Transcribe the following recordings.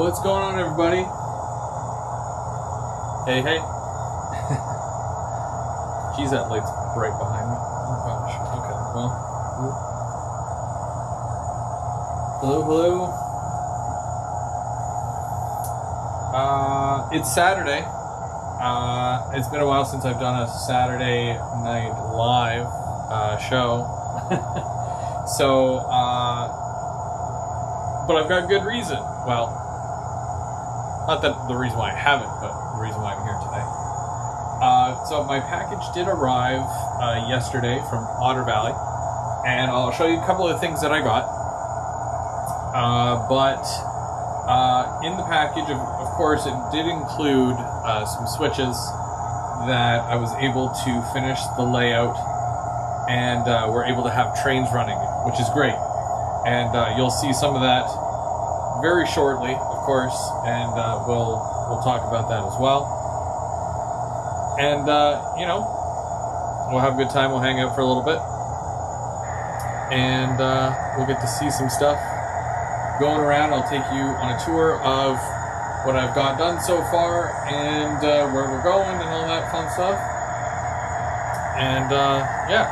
What's going on, everybody? Hey, hey. Geez, that light's right behind me. Oh gosh. Okay, well. Hello, hello. It's Saturday. It's been a while since I've done a Saturday night live show. So, but I've got good reason. Well, not that the reason why I haven't, but the reason why I'm here today. So my package did arrive yesterday from Otter Valley, and I'll show you a couple of things that I got. But in the package, of course, it did include some switches that I was able to finish the layout, and we're able to have trains running, which is great. And you'll see some of that very shortly, of course, and we'll talk about that as well. And you know, we'll have a good time. We'll hang out for a little bit, and we'll get to see some stuff going around. I'll take you on a tour of what I've got done so far, and where we're going, and all that fun stuff. And yeah.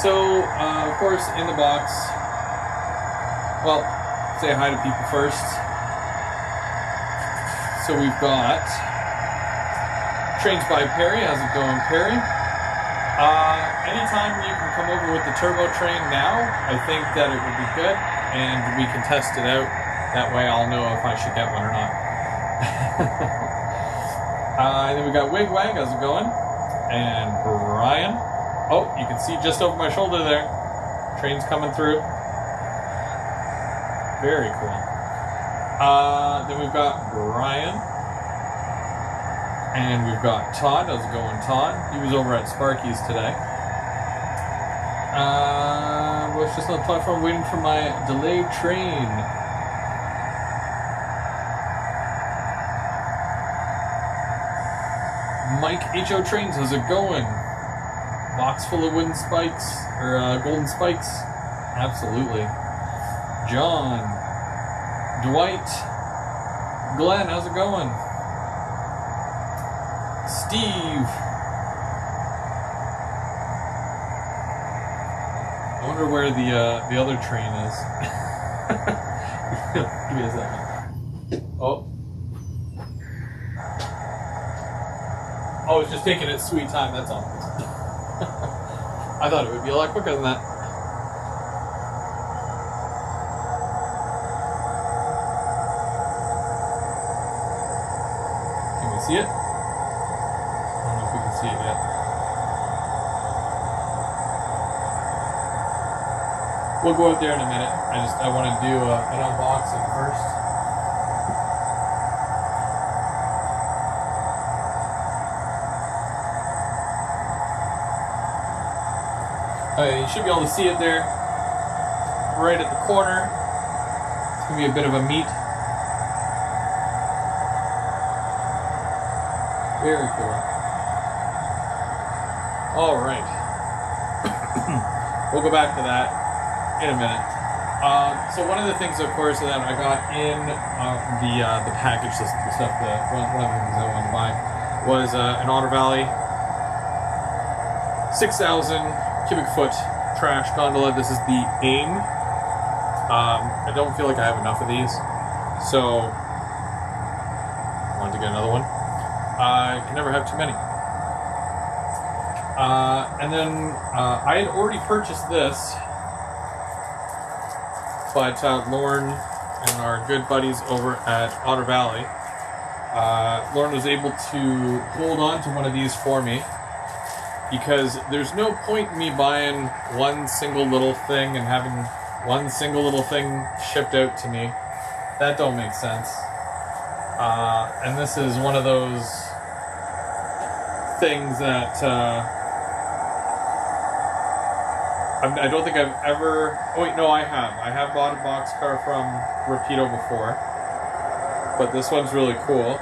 So of course, in the box, well, say hi to people first. So we've got Trains by Perry. How's it going, Perry? Anytime you can come over with the turbo train now, I think that it would be good, and we can test it out. That way I'll know if I should get one or not. And then we got Wigwag. How's it going? And Brian. Oh, you can see just over my shoulder there. Train's coming through. Very cool. Then we've got Brian. And we've got Todd. How's it going, Todd? He was over at Sparky's today. Was just on the platform waiting for my delayed train. Mike H.O. Trains, how's it going? Box full of wooden spikes, or golden spikes? Absolutely. John. Dwight. Glenn, how's it going? Steve. I wonder where the other train is. Give me a second. Oh. Oh, it's just taking its sweet time, that's all. I thought it would be a lot quicker than that. Can we see it? I don't know if we can see it yet. We'll go out there in a minute. I want to do an unboxing first. You should be able to see it there, right at the corner. It's going to be a bit of a meet. Very cool. Alright. We'll go back to that in a minute. So one of the things, of course, that I got in the package, the stuff, one of the things I wanted to buy, was an Otter Valley 6,000 cubic foot trash gondola. This is the AIM. I don't feel like I have enough of these, so I wanted to get another one. I can never have too many. And then I had already purchased this, but Lauren and our good buddies over at Otter Valley, Lauren was able to hold on to one of these for me, because there's no point in me buying one single little thing and having one single little thing shipped out to me. That don't make sense. And this is one of those things that I don't think I've ever... Oh wait, no, I have. I have bought a boxcar from Rapido before, but this one's really cool.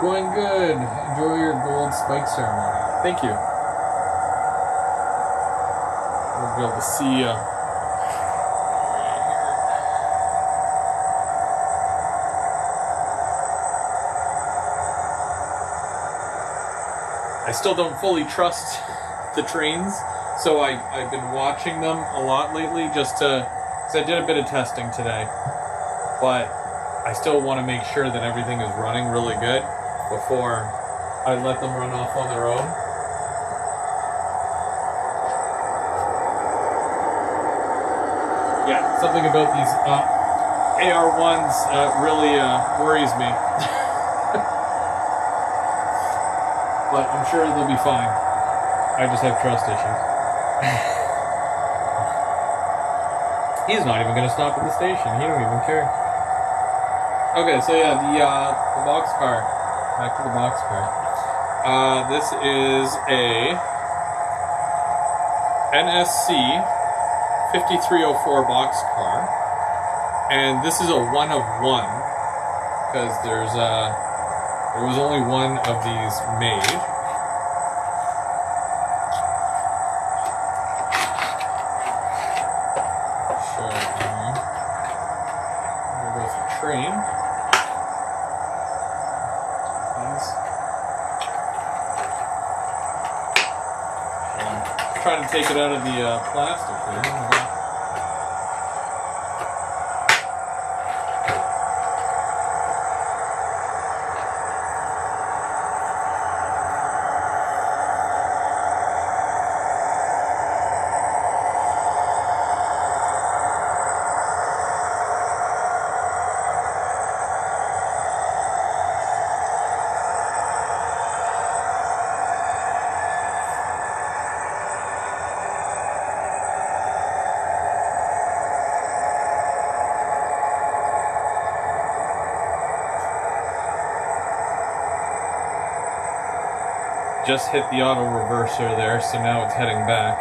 Going good. Enjoy your gold spike ceremony. Thank you. to be able to see. I still don't fully trust the trains, so I've been watching them a lot lately just to, because I did a bit of testing today, but I still want to make sure that everything is running really good before I let them run off on their own. Yeah, something about these AR1s really worries me. But I'm sure they'll be fine. I just have trust issues. He's not even going to stop at the station. He don't even care. Okay, so yeah, the boxcar. Back to the boxcar. This is a NSC 5304 boxcar, and this is a one of one because there was only one of these made. There goes the train. I'm trying to take it out of the plastic here. Just hit the auto reverser there, so now it's heading back.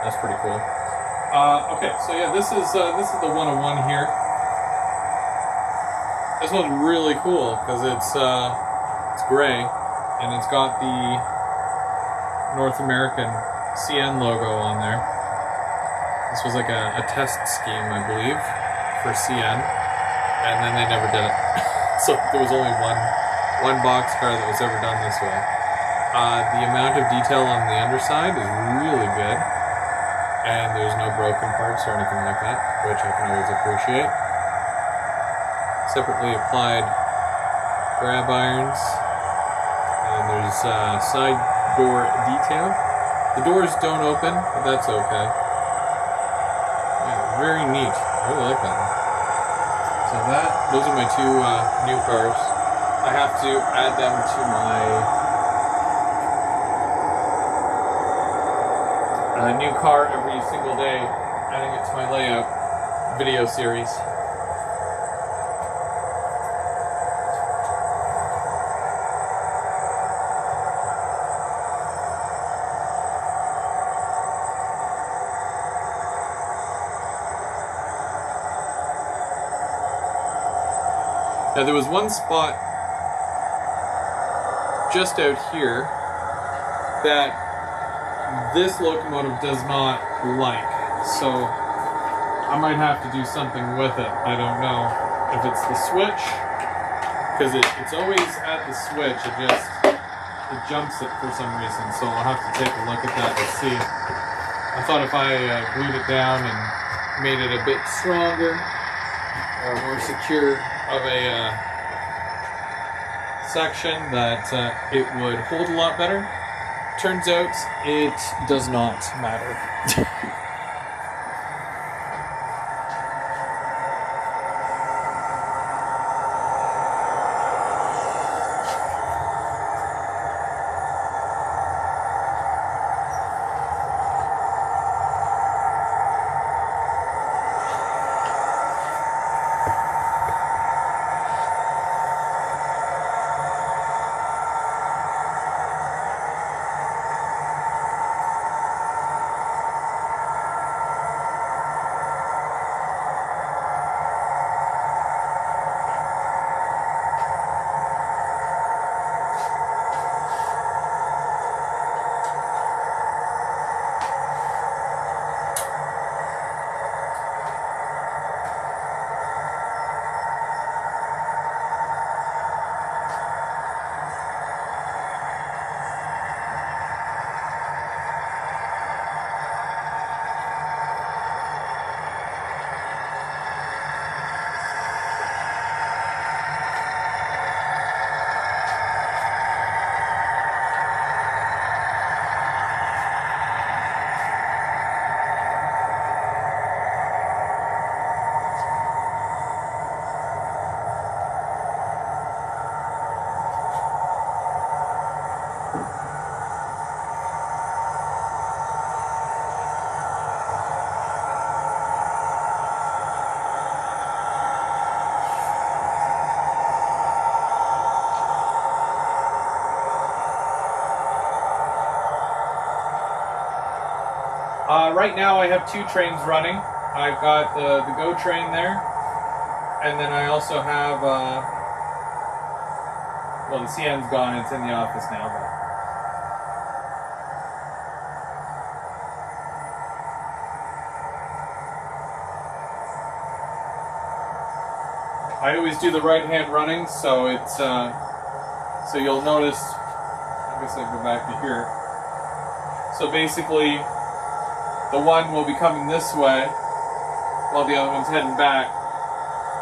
That's pretty cool. Okay, so yeah, this is the 101 here. This one's really cool because it's gray and it's got the North American CN logo on there. This was like a test scheme, I believe, for CN, and then they never did it. So there was only one boxcar that was ever done this way. The amount of detail on the underside is really good, and there's no broken parts or anything like that, which I can always appreciate. Separately applied grab irons, and there's side door detail. The doors don't open, but that's okay. Yeah, very neat. I really like that one. So those are my two new cars. I have to add them to my new car every single day, adding it to my layout video series. Now there was one spot just out here that this locomotive does not like, so I might have to do something with it. I don't know if it's the switch, because it's always at the switch, it jumps it for some reason, so I'll have to take a look at that and see. I thought if I glued it down and made it a bit stronger or more secure of a section that it would hold a lot better. Turns out it does not matter. Right now I have 2 trains running. I've got the Go train there, and then I also have, well, the CN's gone, it's in the office now. But I always do the right-hand running, so it's, so you'll notice, I guess I go back to here. So basically, the one will be coming this way, while the other one's heading back.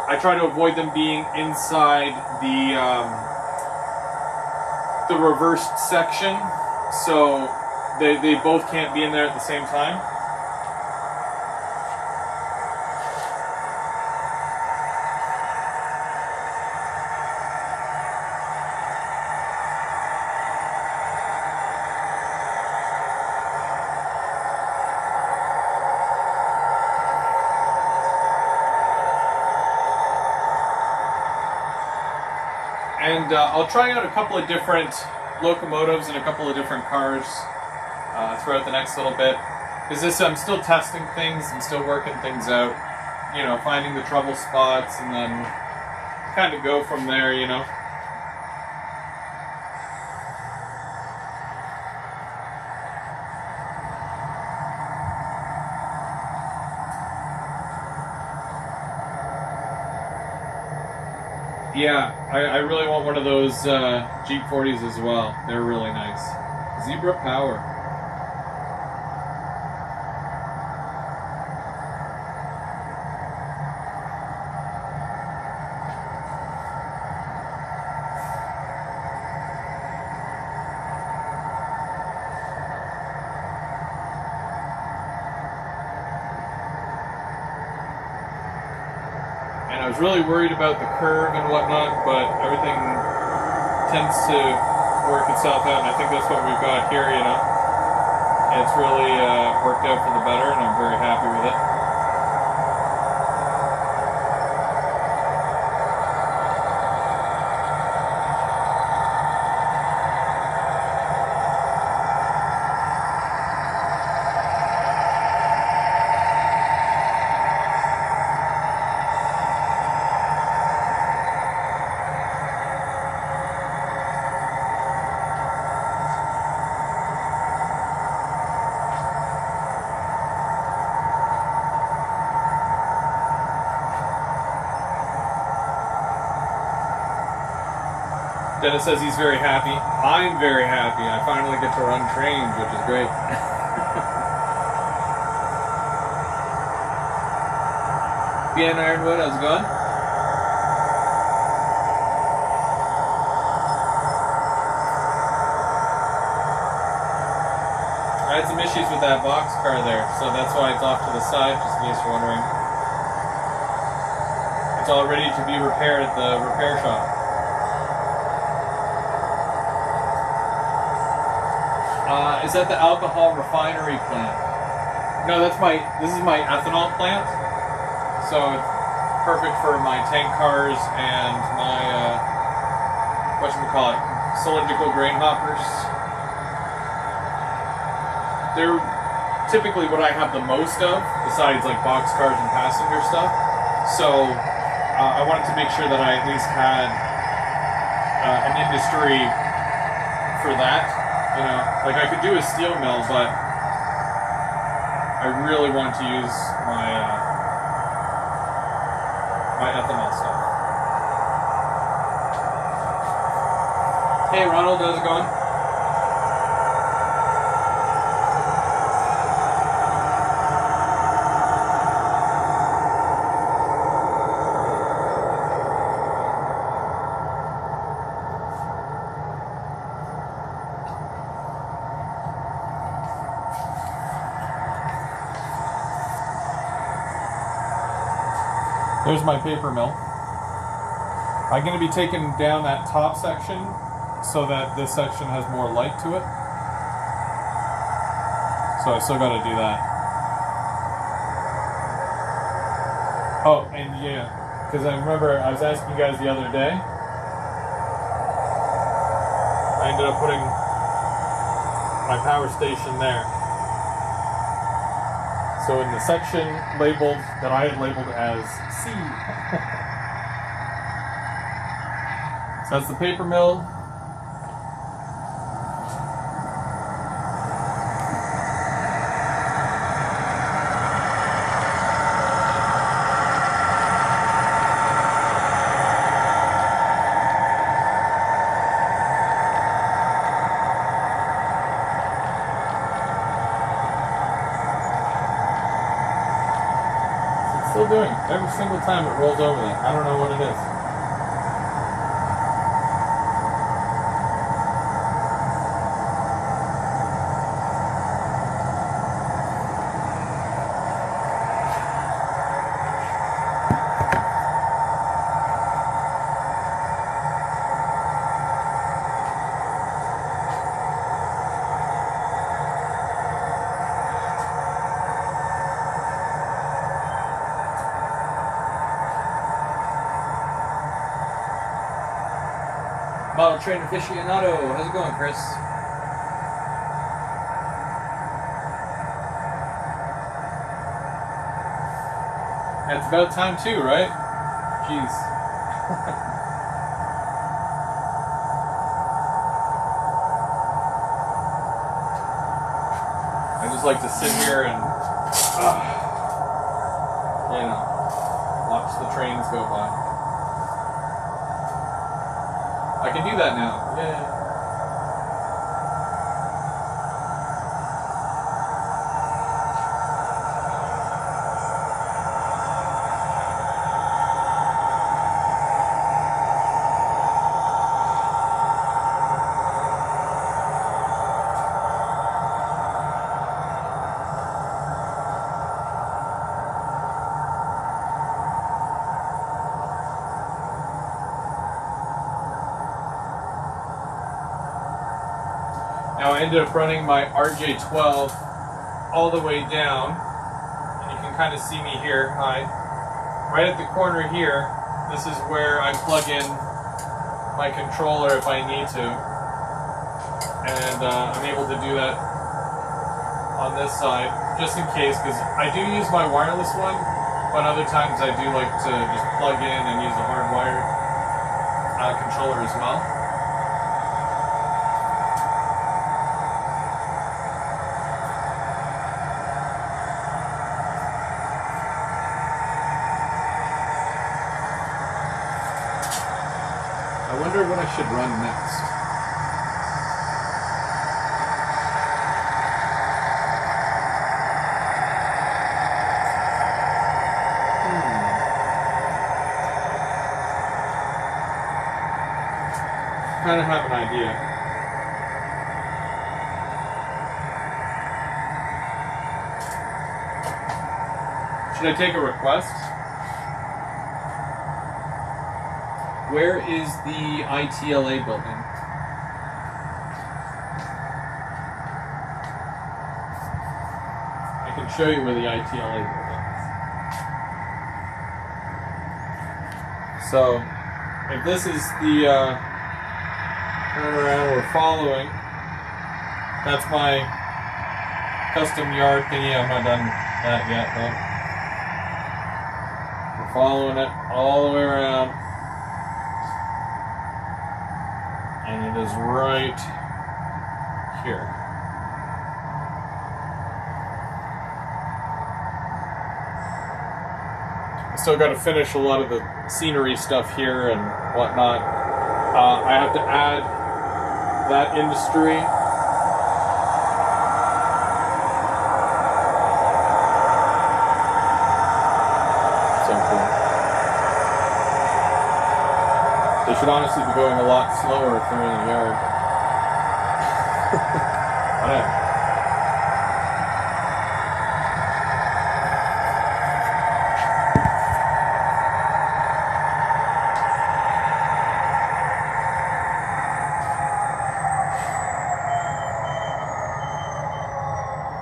I try to avoid them being inside the reversed section, so they both can't be in there at the same time. And I'll try out a couple of different locomotives and a couple of different cars throughout the next little bit. Because I'm still testing things, I'm still working things out, you know, finding the trouble spots, and then kind of go from there, you know. Yeah, I really want one of those Jeep 40s as well. They're really nice. Zebra Power. And I was really worried about the curve and whatnot, but everything tends to work itself out, and I think that's what we've got here, you know. And it's really worked out for the better, and I'm very happy with it. Dennis says he's very happy. I'm very happy. I finally get to run trains, which is great. BN Ironwood, how's it going? I had some issues with that boxcar there, so that's why it's off to the side, just in case you're wondering. It's all ready to be repaired at the repair shop. Is that the alcohol refinery plant? No, this is my ethanol plant. So it's perfect for my tank cars and my, whatchamacallit, cylindrical grain hoppers. They're typically what I have the most of, besides like box cars and passenger stuff. So I wanted to make sure that I at least had an industry for that. You know, like I could do a steel mill, but I really want to use my my ethanol stuff. Hey Ronald, how's it going? There's my paper mill. I'm going to be taking down that top section so that this section has more light to it. So I still got to do that. Oh, and yeah, because I remember I was asking you guys the other day. I ended up putting my power station there. So in the section labeled that I had labeled as C. So that's the paper mill. Still doing it. Every single time it rolls over that. I don't know what it is. Model Train Aficionado. How's it going, Chris? It's about time too, right? Jeez. I just like to sit here and, watch the trains go by. I can do that now. Yay. Now I ended up running my RJ12 all the way down, and you can kind of see me here. Hi. Right at the corner here, this is where I plug in my controller if I need to, and I'm able to do that on this side, just in case, because I do use my wireless one, but other times I do like to just plug in and use a hardwired controller as well. I wonder what I should run next. Kind of have an idea. Should I take a request? Where is the ITLA building? I can show you where the ITLA building is. So, if this is the turnaround we're following, that's my custom yard thingy. I'm not done that yet, though. We're following it all the way around. And it is right here. I still got to finish a lot of the scenery stuff here and whatnot. I have to add that industry. So cool. They should honestly be going a lot slower if they're in the yard. Whatever.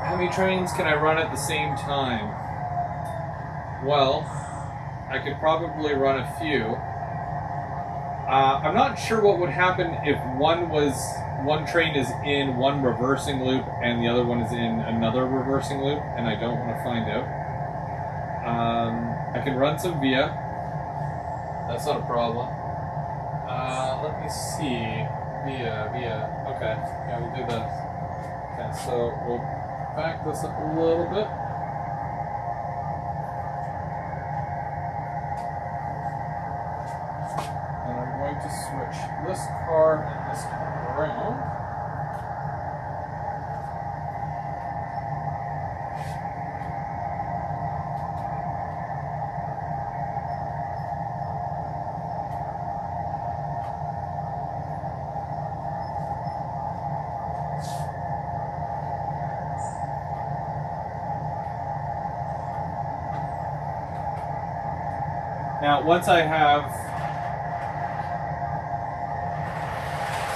How many trains can I run at the same time? Well, I could probably run a few. I'm not sure what would happen if one train is in one reversing loop and the other one is in another reversing loop, and I don't want to find out. I can run some via. That's not a problem. Let me see. Via. Okay. Yeah, we'll do this. Okay, so we'll back this up a little bit. And I'm going to switch this car and this car around. Now, once I have,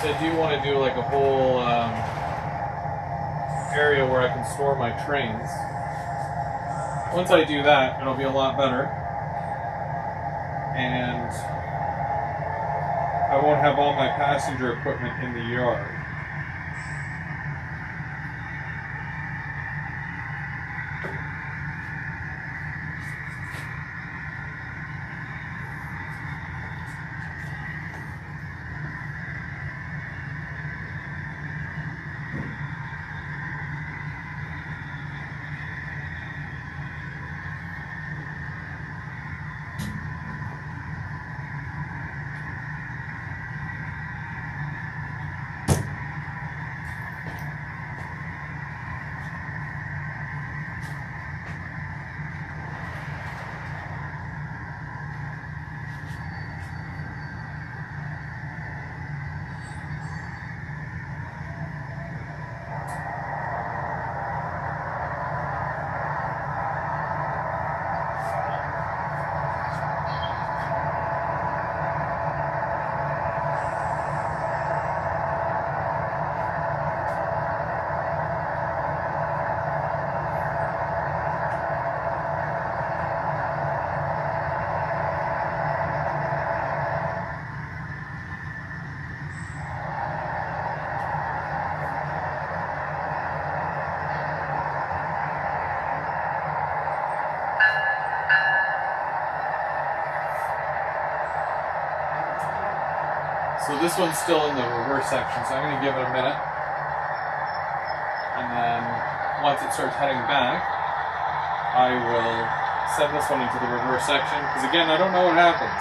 so I do want to do like a whole area where I can store my trains. Once I do that, it'll be a lot better. And I won't have all my passenger equipment in the yard. So this one's still in the reverse section, so I'm going to give it a minute. And then once it starts heading back, I will send this one into the reverse section, because again, I don't know what happens.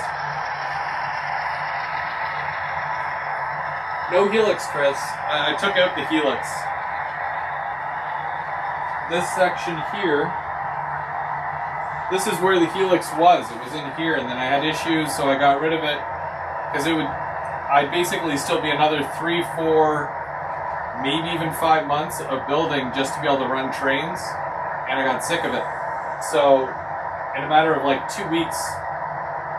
No helix, Chris. I took out the helix. This section here, this is where the helix was. It was in here, and then I had issues, so I got rid of it, because I'd basically still be another 3, 4, maybe even 5 months of building just to be able to run trains, and I got sick of it. So, in a matter of like 2 weeks,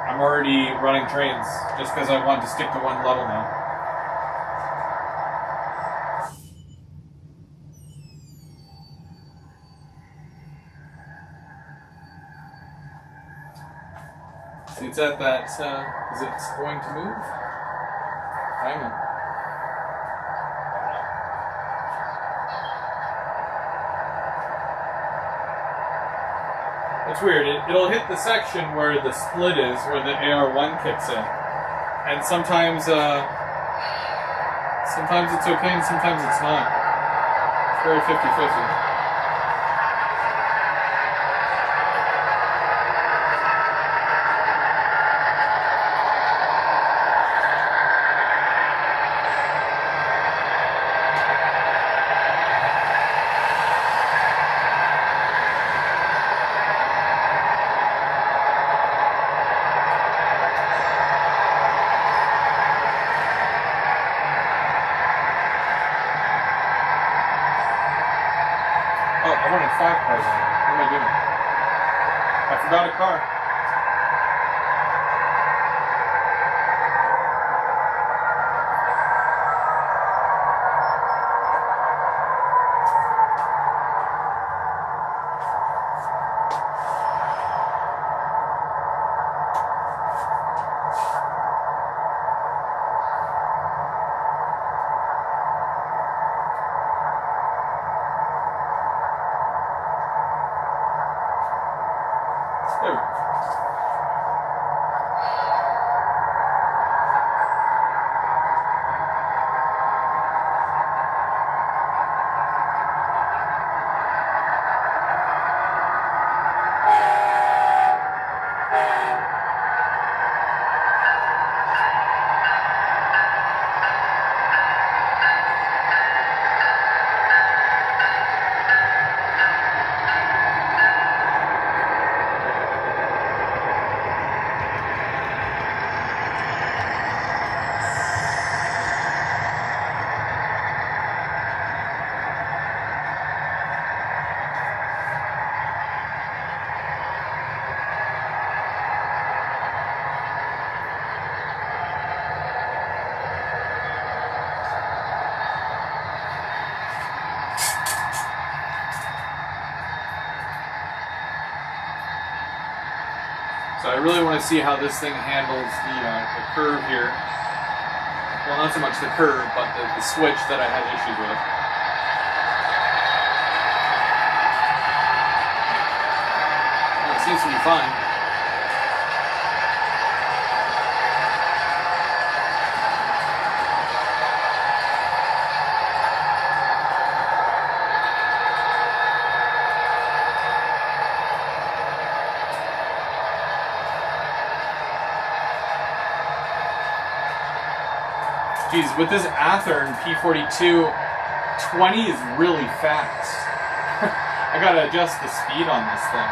I'm already running trains just because I wanted to stick to one level now. See, it's at that, is it going to move? Hang on. It's weird. It'll hit the section where the split is, where the AR1 kicks in. And sometimes it's okay and sometimes it's not. It's very 50-50. I'm running 5 cars on here. What am I doing? I forgot a car. really want to see how this thing handles the curve here. Well, not so much the curve, but the switch that I had issues with. Well, it seems to be fine. Geez, with this Athearn P42, 20 is really fast. I gotta adjust the speed on this thing.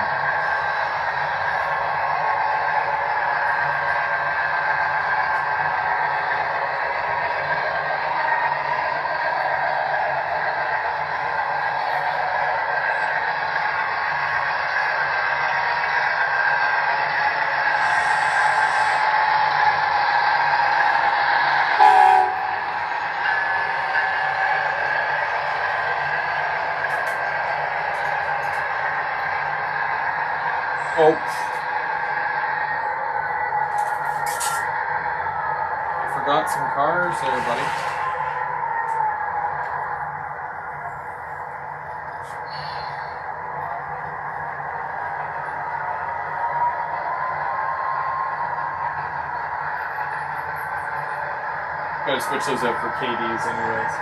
Oh. I forgot some cars there, buddy. Gotta switch those out for KDs anyways.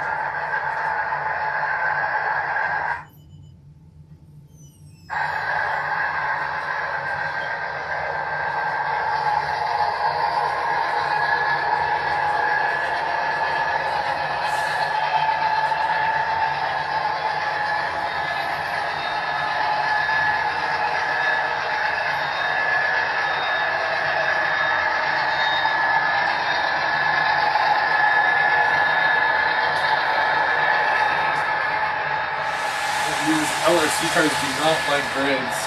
These LRC cars do not like grids.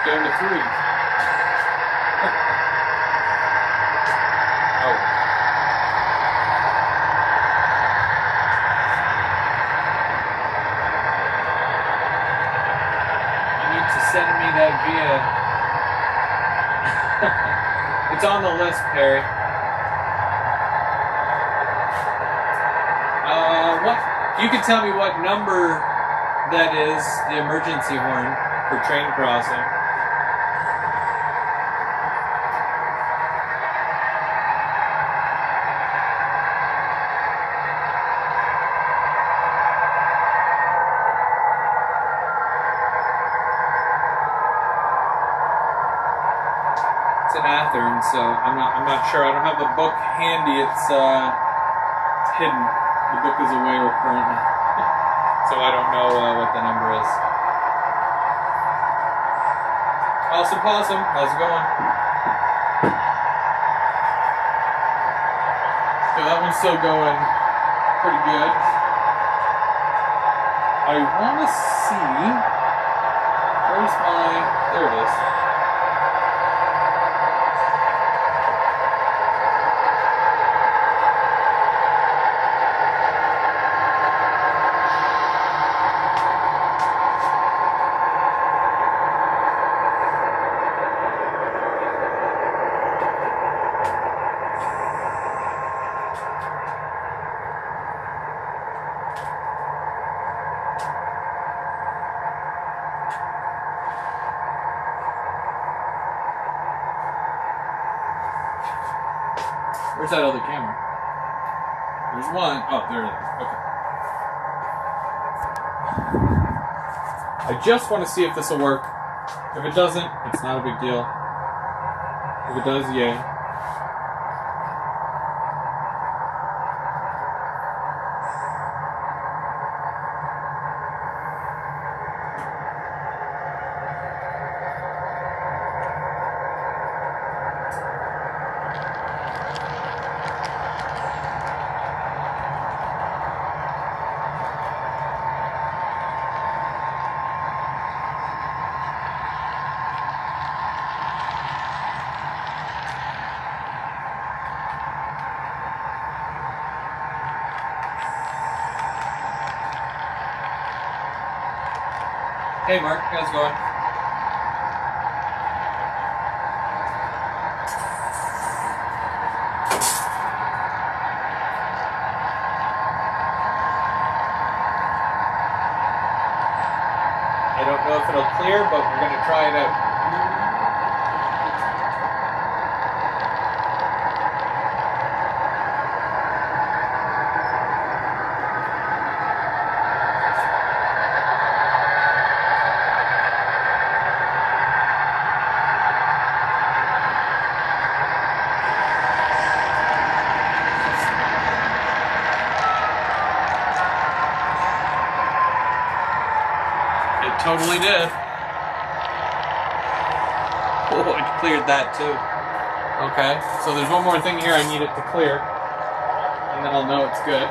Down to 3. Oh. You need to send me that via... It's on the list, Perry. What? You can tell me what number that is, the emergency horn for train crossing. It's an Athearn, so I'm not sure. I don't have the book handy. It's hidden. The book is away currently, so I don't know what the number is. Awesome Possum, how's it going? So that one's still going pretty good. I want to see. Where's my? There it is. Where's that other camera? There's one. Oh, there it is. Okay. I just want to see if this will work. If it doesn't, it's not a big deal. If it does, yay. Hey Mark, how's it going? I don't know if it'll clear, but we're going to try it out. Totally did. Oh, it cleared that too. Okay, so there's one more thing here I need it to clear, and then I'll know it's good.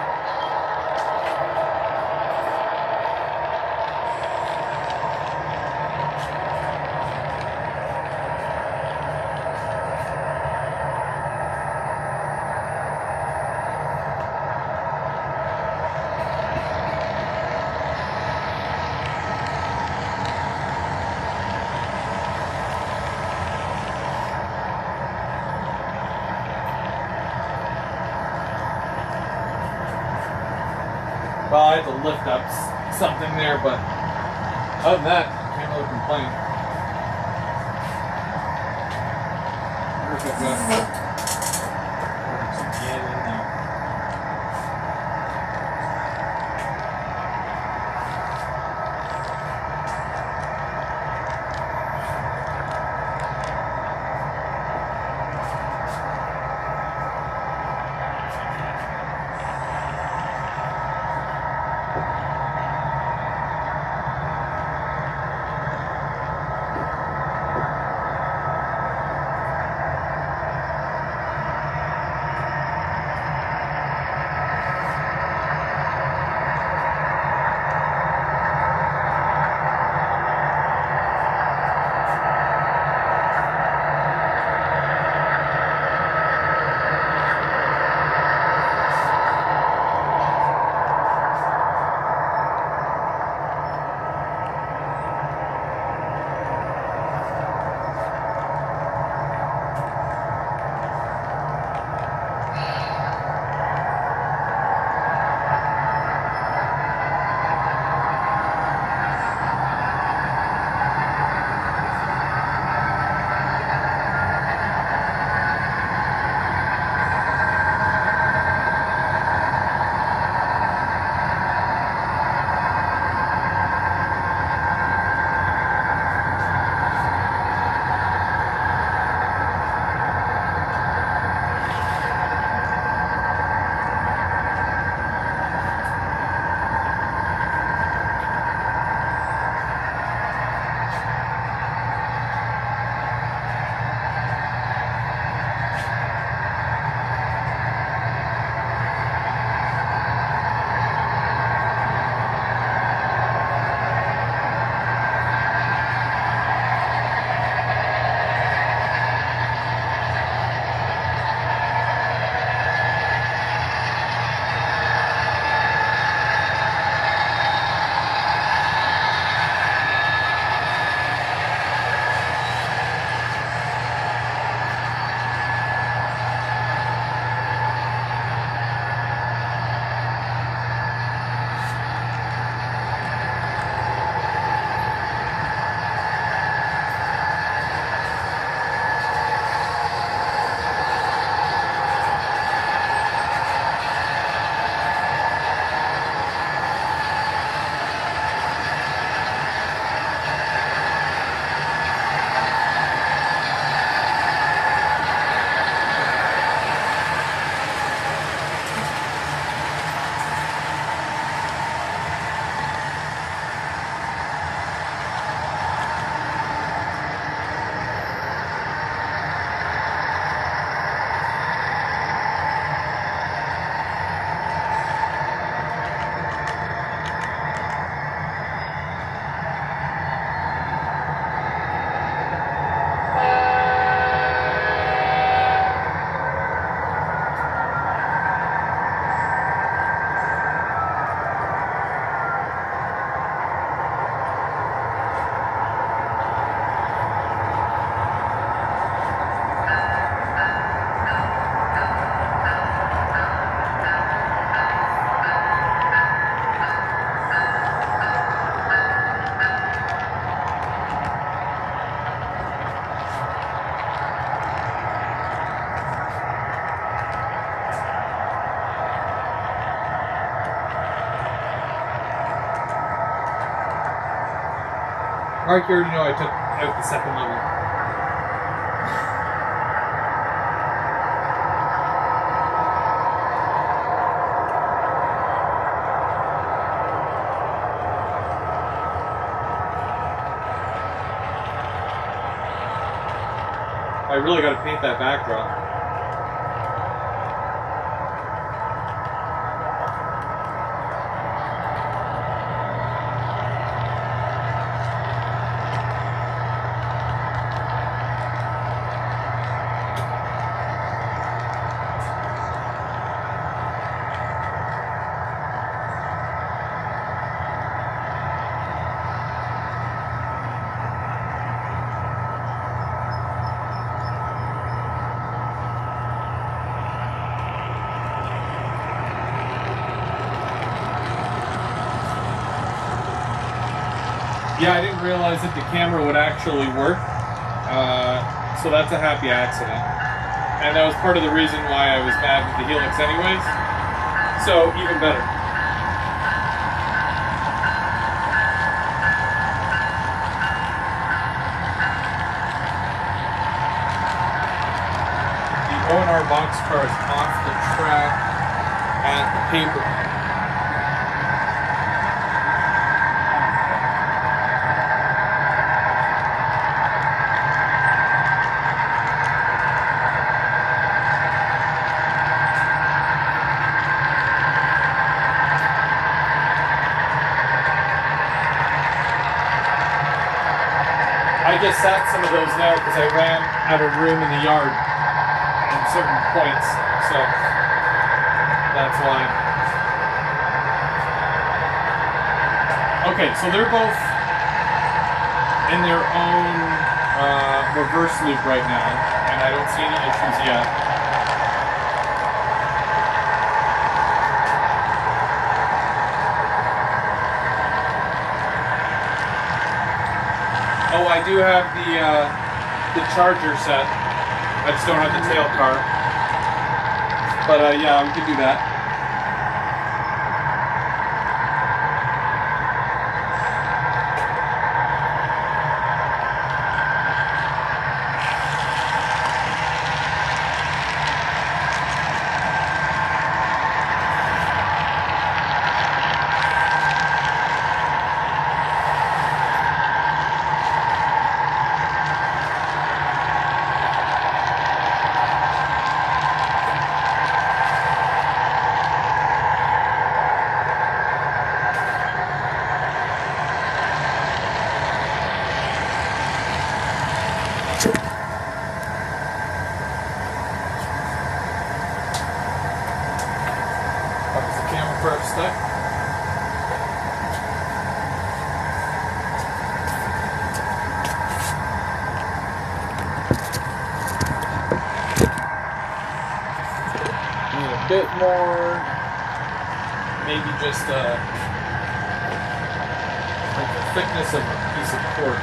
Well, I had to lift up something there, but other than that, can't really complain. Perfect. Get in there. Mark, you already know I took out the second level. I really got to paint that backdrop. Yeah, I didn't realize that the camera would actually work, so that's a happy accident. And that was part of the reason why I was mad with the Helix anyways, so even better. The O&R boxcar is off the track at the paper. I just sat some of those now because I ran out of room in the yard at certain points, so that's why. Okay, so they're both in their own reverse loop right now, and I don't see any issues yet. Oh, I do have the charger set. I just don't have the tail car. But yeah, we could do that. Stuck. Need a bit more, maybe just like the thickness of a piece of cork.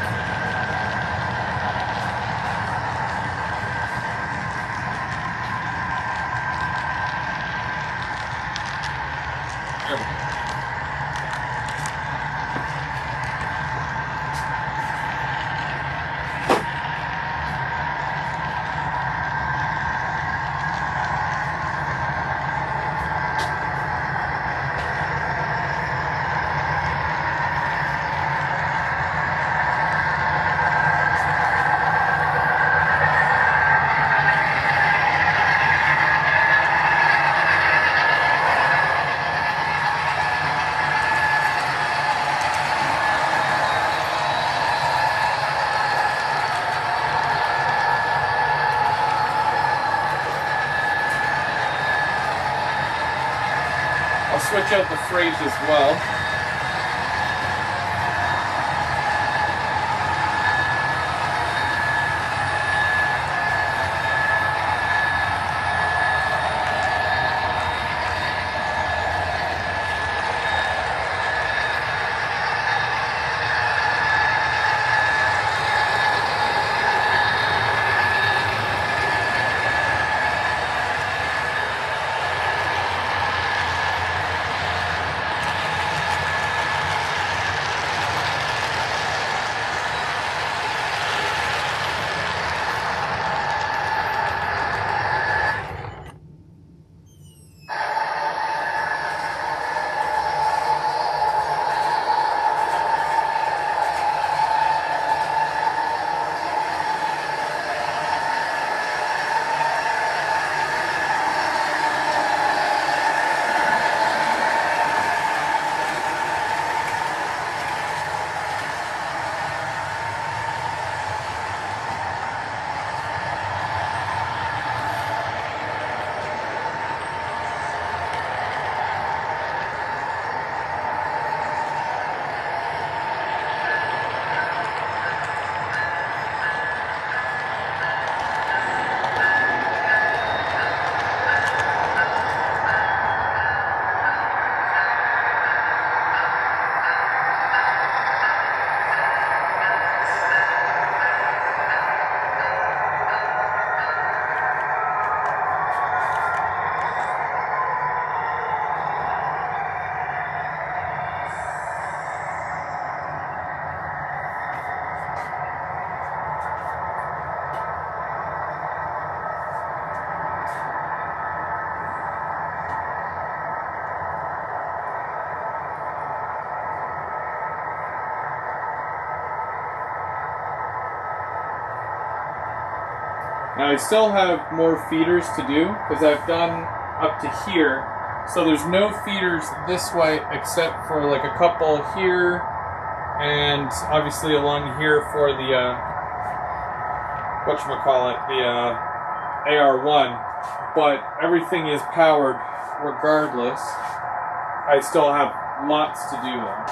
I'll switch out the freight as well. Now I still have more feeders to do because I've done up to here. So there's no feeders this way except for like a couple here and obviously along here for the whatchamacallit, the AR1. But everything is powered regardless. I still have lots to do though.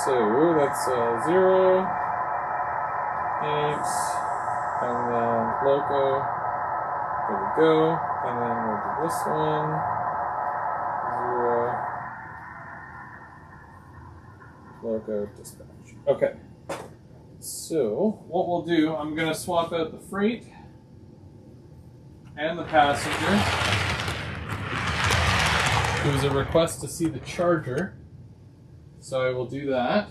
So that's 0, 8, and then loco. There we go. And then we'll do this one. 0. Loco dispatch. Okay. So what we'll do, I'm going to swap out the freight and the passenger. It was a request to see the charger, so I will do that.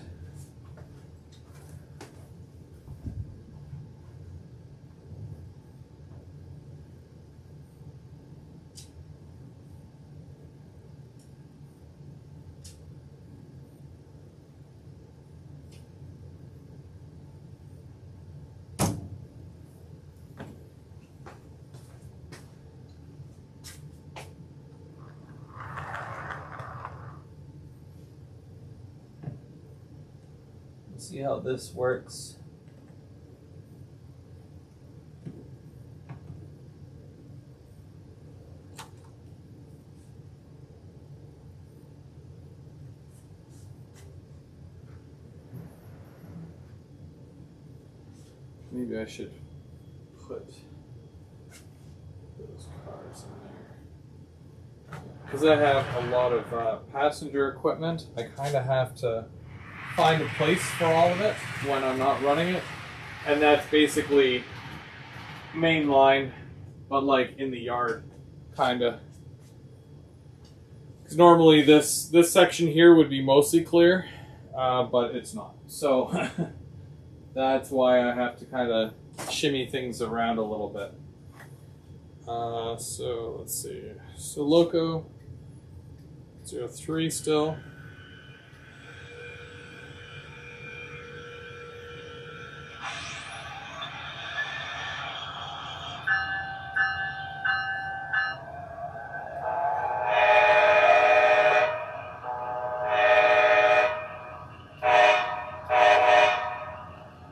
See how this works. Maybe I should put those cars in there. Because I have a lot of passenger equipment, I kind of have to find a place for all of it when I'm not running it. And that's basically main line, but like in the yard, kind of. Because normally this section here would be mostly clear, but it's not. So that's why I have to kind of shimmy things around a little bit. So let's see. So loco 03 still.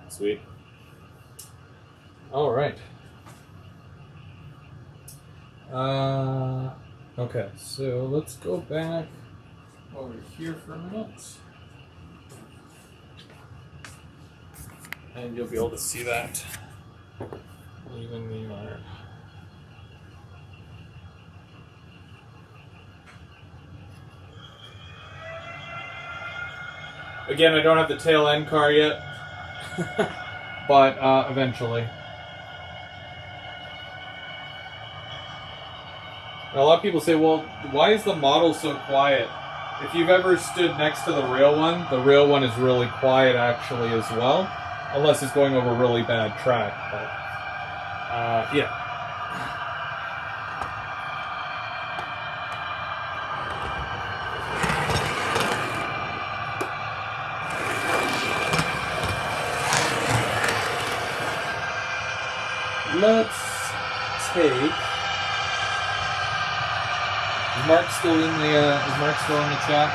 Sweet. All right. Okay, so let's go back over here for a minute. And you'll be able to see that leaving the yard. Again, I don't have the tail end car yet. But eventually. A lot of people say, well, why is the model so quiet? If you've ever stood next to the real one is really quiet actually as well. Unless it's going over really bad track. But, yeah. Let's take. Is Mark still in the chat?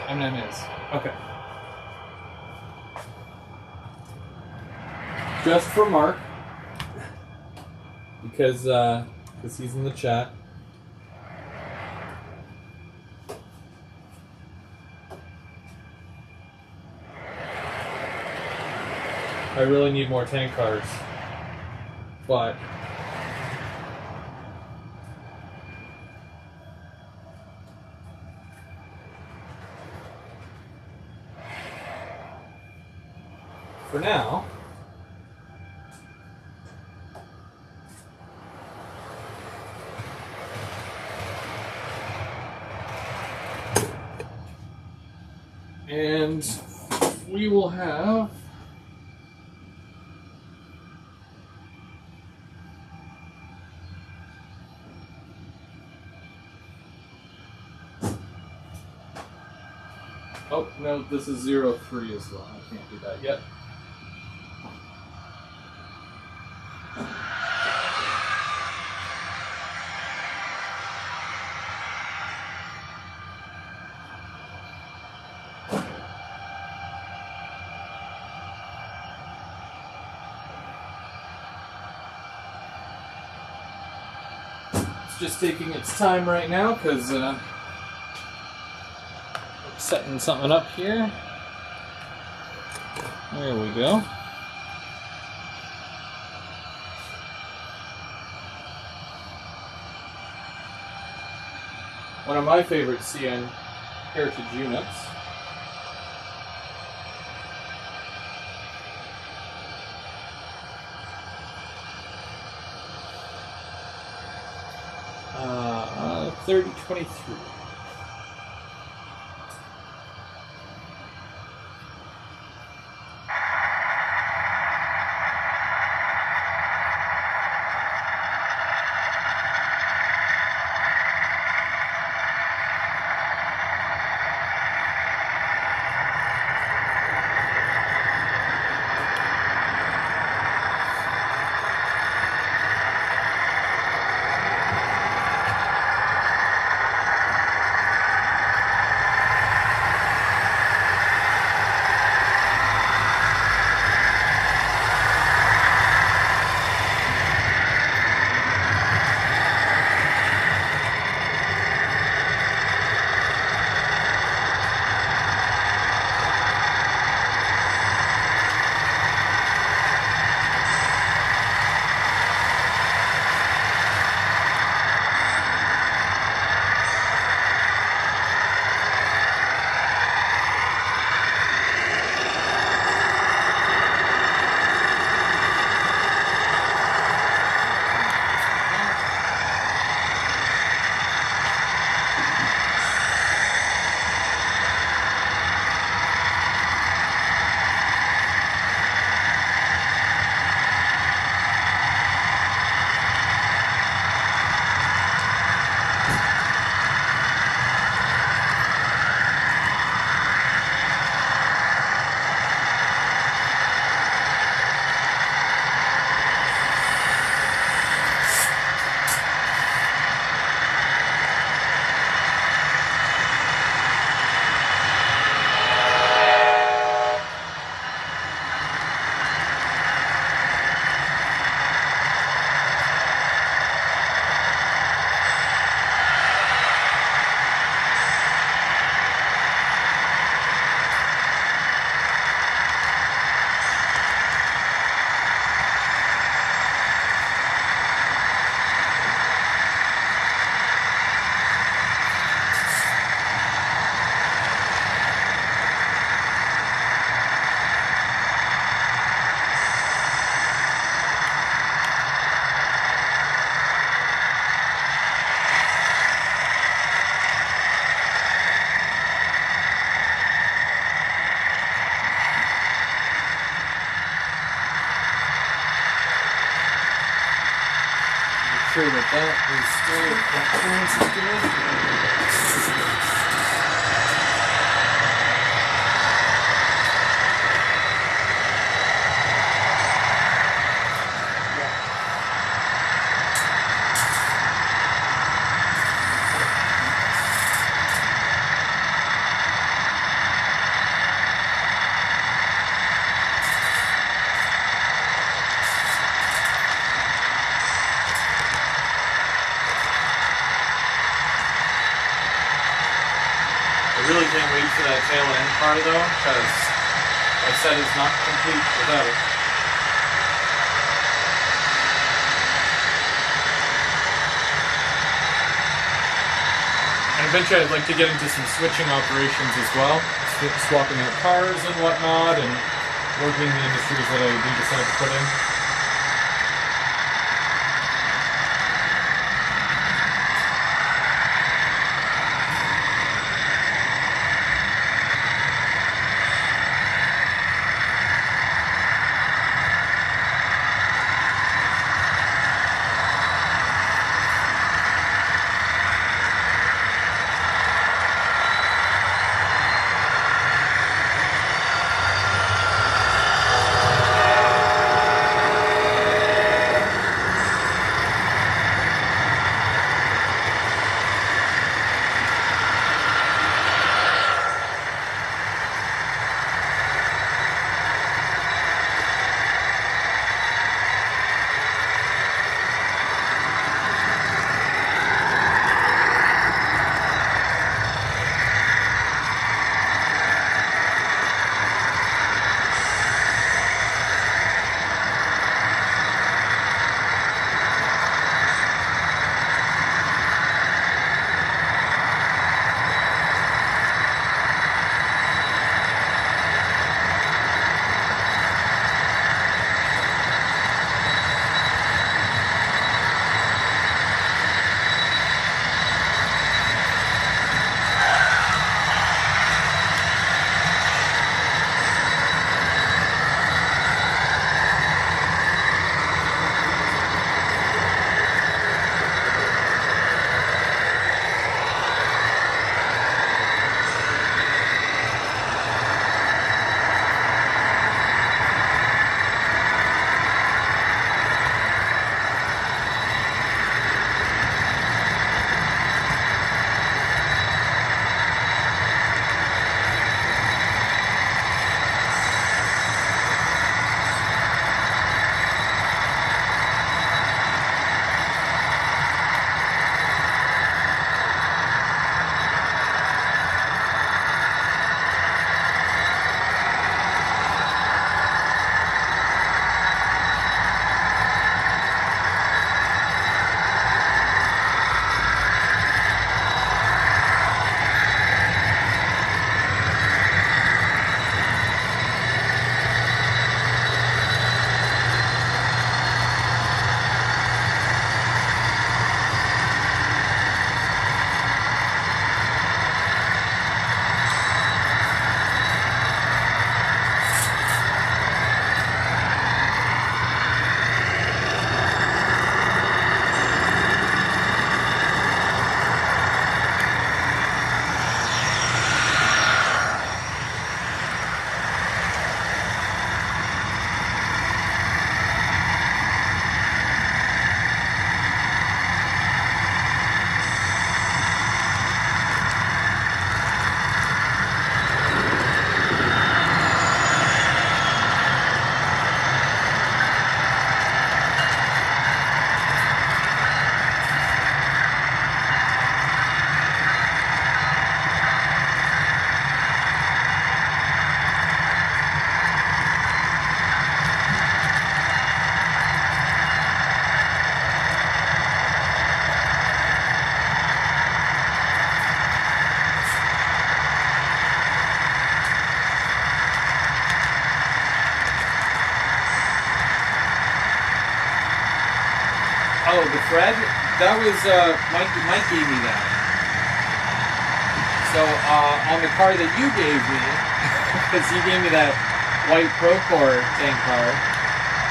M&M is. Okay. Just for Mark. Because he's in the chat. I really need more tank cars. But for now, and we will have Oh, no, this is 03 as well. I can't do that yet. It's just taking its time right now because setting something up here. There we go. One of my favorite CN Heritage units. Uh, 3023. Sure that is still good. I really can't wait for that tail end car though, because like I said, it's not complete without it. And eventually I'd like to get into some switching operations as well, swapping out cars and whatnot, and working the industries that I do decide to put in. Fred, that was Mike. Mike gave me that. So on the car that you gave me, because he gave me that white Procore tank car,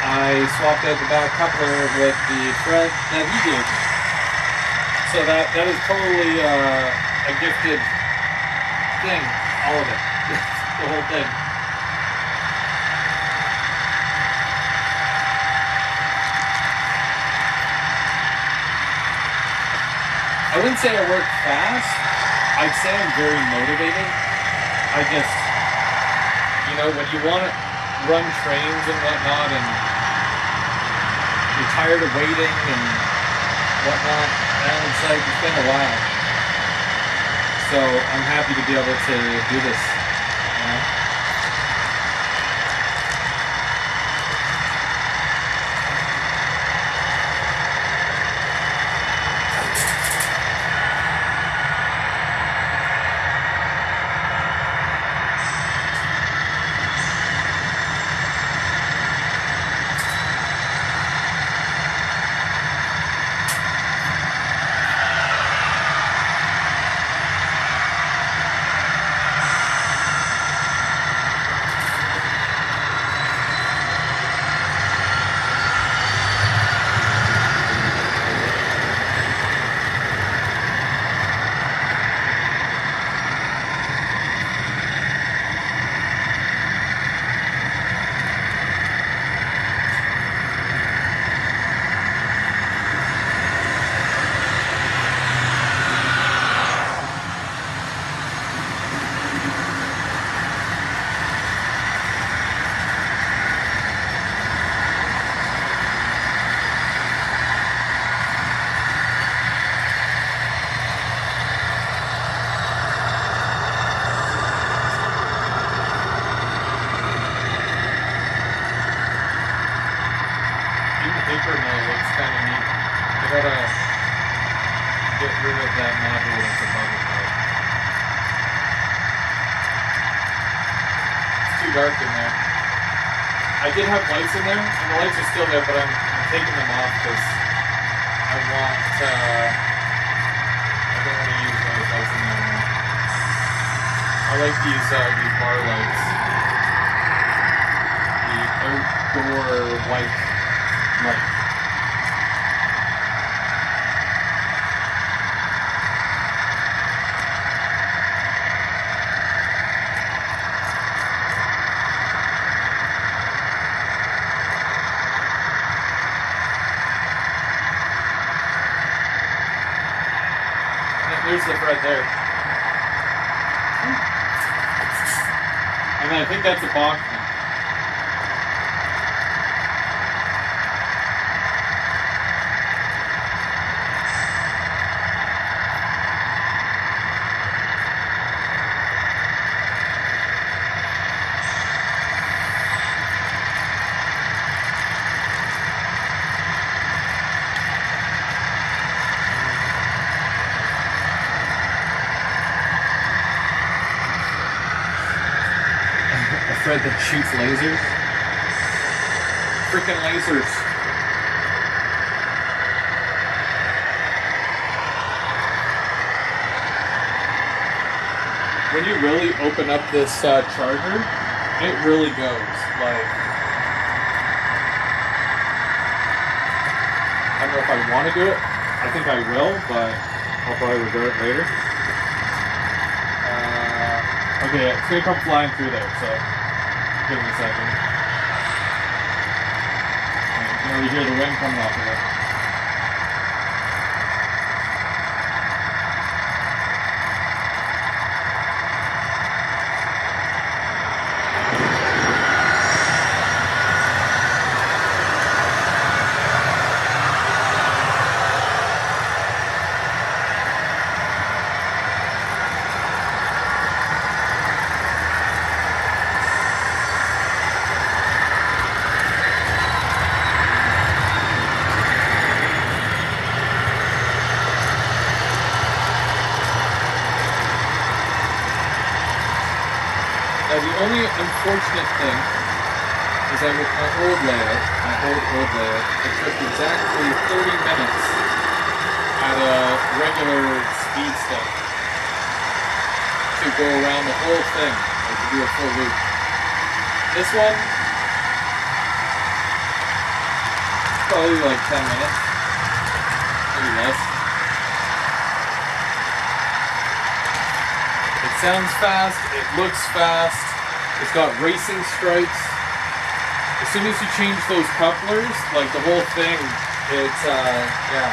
I swapped out the back coupler with the Fred that he gave me. So that is totally a gifted thing, all of it, the whole thing. I wouldn't say I work fast. I'd say I'm very motivated. I just, when you want to run trains and whatnot, and you're tired of waiting and whatnot, and it's like, it's been a while. So I'm happy to be able to do this, paper mill looks kind of neat. I gotta get rid of that module that's above it though. It's too dark in there. I did have lights in there, and the lights are still there, but I'm taking them off because I don't want to use those lights in there anymore. I like these bar lights. The outdoor white light. There's the thread there. And then I think that's a box. Thread that shoots lasers. Freaking lasers. When you really open up this charger, it really goes. Like, I don't know if I want to do it. I think I will, but I'll probably regret it later. Okay, it's gonna come flying through there, so give it a second. And you can already hear the wind coming off of it. The only unfortunate thing is that with my old layout, it took exactly 30 minutes regular speed stick to go around the whole thing, like to do a full loop. This one, probably like 10 minutes, maybe less. It sounds fast, it looks fast, it's got racing stripes. As soon as you change those couplers, like the whole thing, it's, yeah.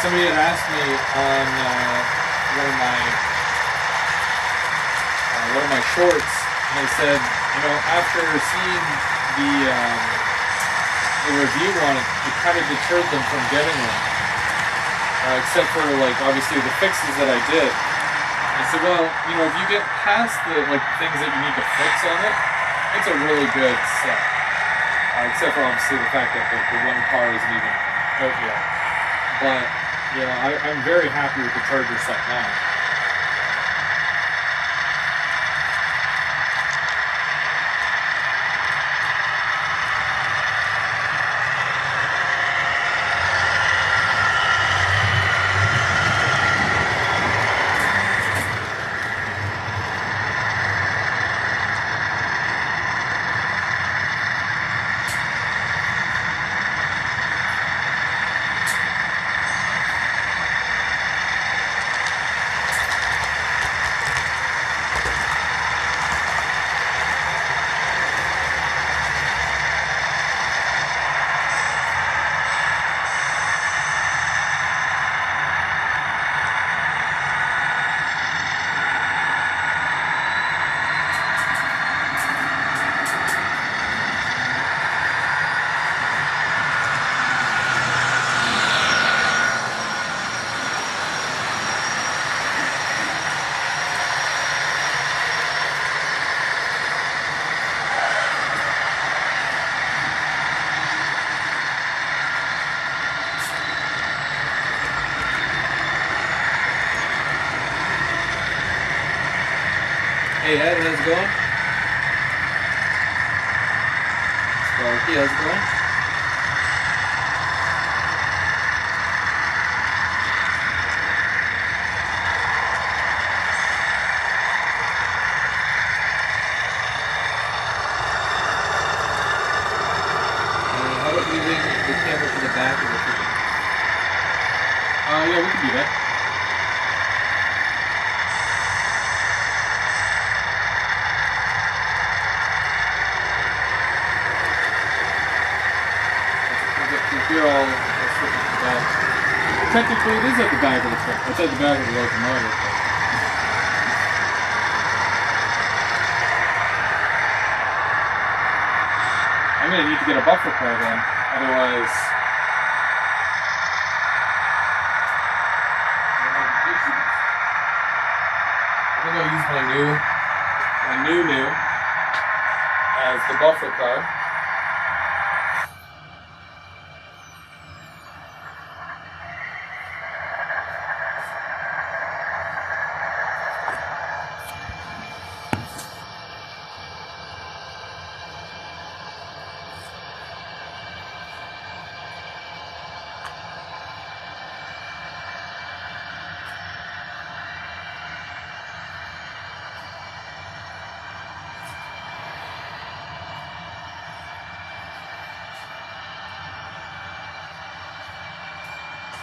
Somebody had asked me on one of my shorts, and they said, you know, after seeing the review on it, it kind of deterred them from getting one. Except for, like, obviously the fixes that I did. I said, well, you know, if you get past the, like, things that you need to fix on it, it's a really good set. Except for, obviously, the fact that the one car isn't even out yet. But, you know, I'm very happy with the Charger set now. Hey Ed, how's it going? Sparky, how's it going? How about moving the camera to the back of the tree? Yeah, we can do that. Here all back. Technically, it is at the back of the truck. It's at the back of the locomotive. I'm gonna need to get a buffer car then, otherwise. I think I'll use my new as the buffer car.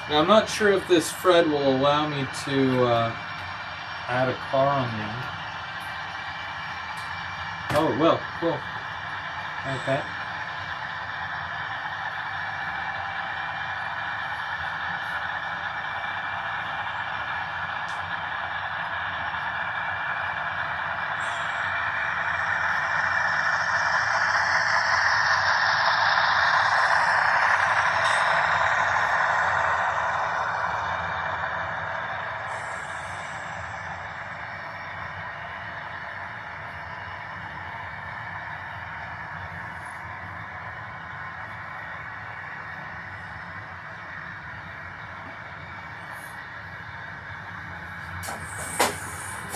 Now I'm not sure if this Fred will allow me to add a car on the end. Oh, it will. Cool. Okay.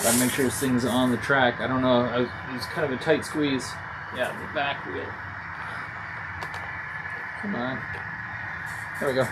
Gotta make sure this thing's on the track. I don't know, it was kind of a tight squeeze. Yeah, the back wheel. Come on. There we go.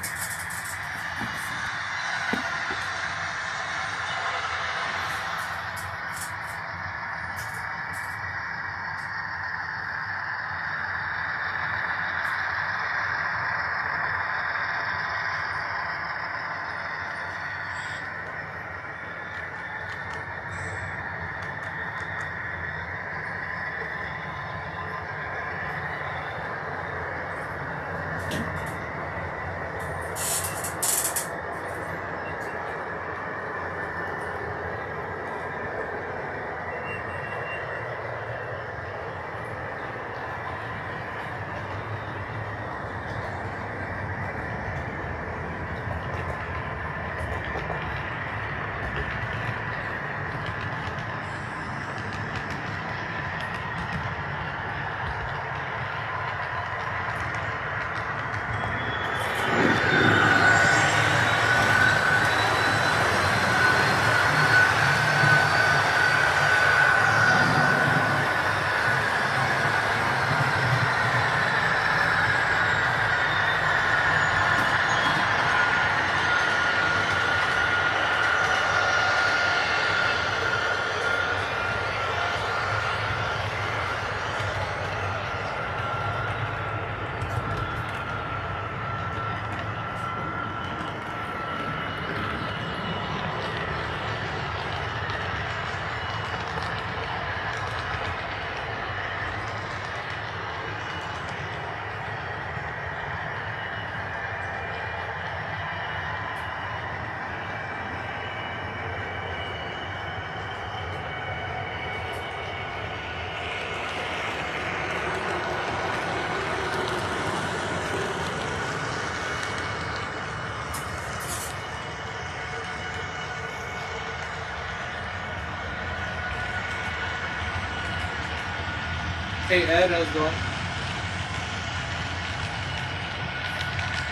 Hey Ed, how's it going?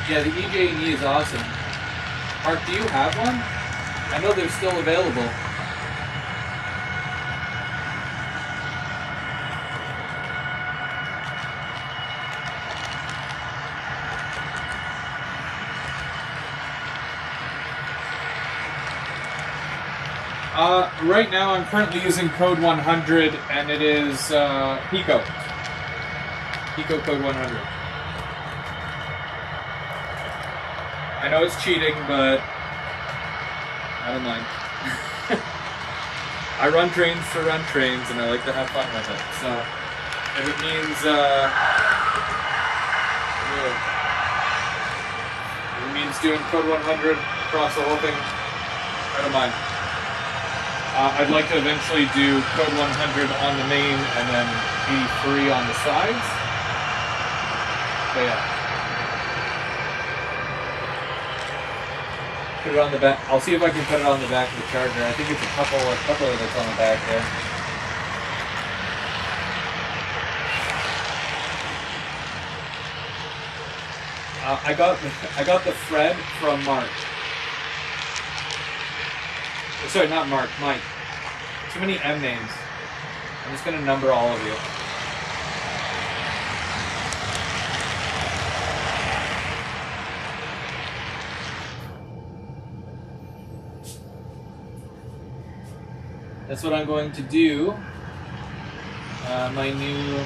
Yeah, the EJ&E is awesome. Mark, do you have one? I know they're still available. Right now I'm currently using code 100 and it is Pico. Pico code 100. I know it's cheating, but I don't mind. I run trains to run trains and I like to have fun with it. So if it means doing code 100 across the whole thing, I don't mind. I'd like to eventually do code 100 on the main and then 83 on the sides. But yeah. Put it on the back. I'll see if I can put it on the back of the charger. I think it's a couple of that's on the back there. I got the Fred from Mark. Sorry, not Mark, Mike. Too many M names. I'm just gonna number all of you. That's what I'm going to do. My new,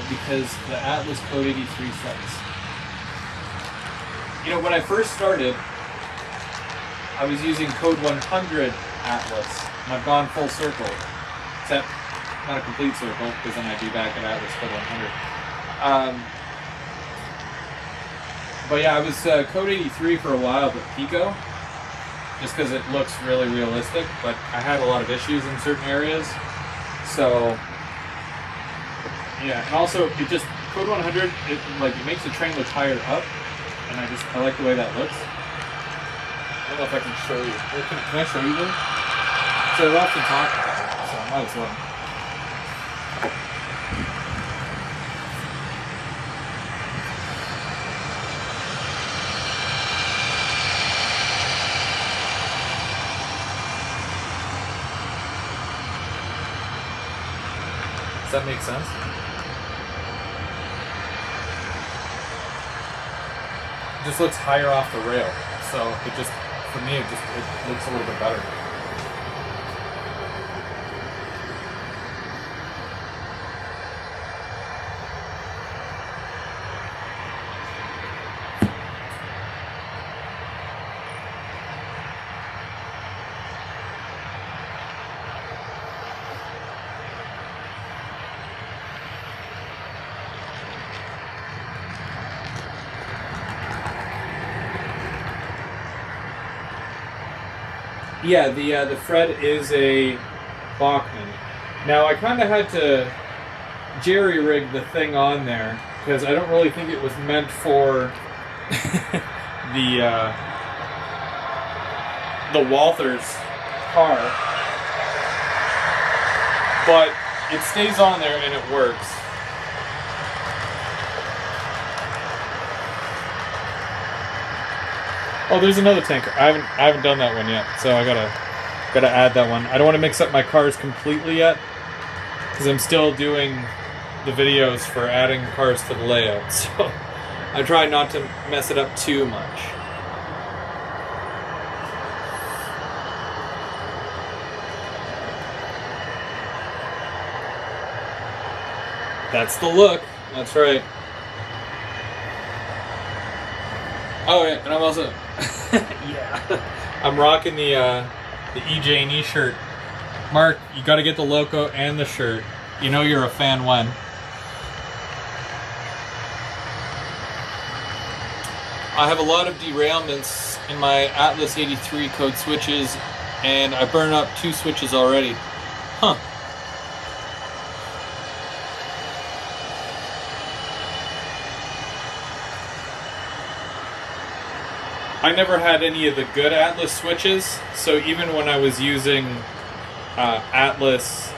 because the Atlas Code 83 sets. You know, when I first started, I was using code 100 Atlas, and I've gone full circle. Except, not a complete circle, because then I'd be back at Atlas code 100. But yeah, I was code 83 for a while, but Pico, just because it looks really realistic, but I had a lot of issues in certain areas. So, yeah, and also, it just, code 100, it makes the train look higher up, and I like the way that looks. I don't know if I can show you. Can I show you this? So I often talk about it, so I might as well. Does that make sense? It just looks higher off the rail, so it just, for me, it looks a little bit better. Yeah, the Fred is a Bachmann. Now I kind of had to jerry-rig the thing on there because I don't really think it was meant for the Walthers car, but it stays on there and it works. Oh, there's another tanker. I haven't done that one yet, so I gotta add that one. I don't want to mix up my cars completely yet, because I'm still doing the videos for adding cars to the layout. So I try not to mess it up too much. That's the look. That's right. Oh yeah, and I'm also yeah, I'm rocking the EJ&E shirt. Mark, you got to get the logo and the shirt. You know you're a fan when. I have a lot of derailments in my Atlas 83 code switches, and I burned up 2 switches already. Huh. I never had any of the good Atlas switches, so even when I was using Atlas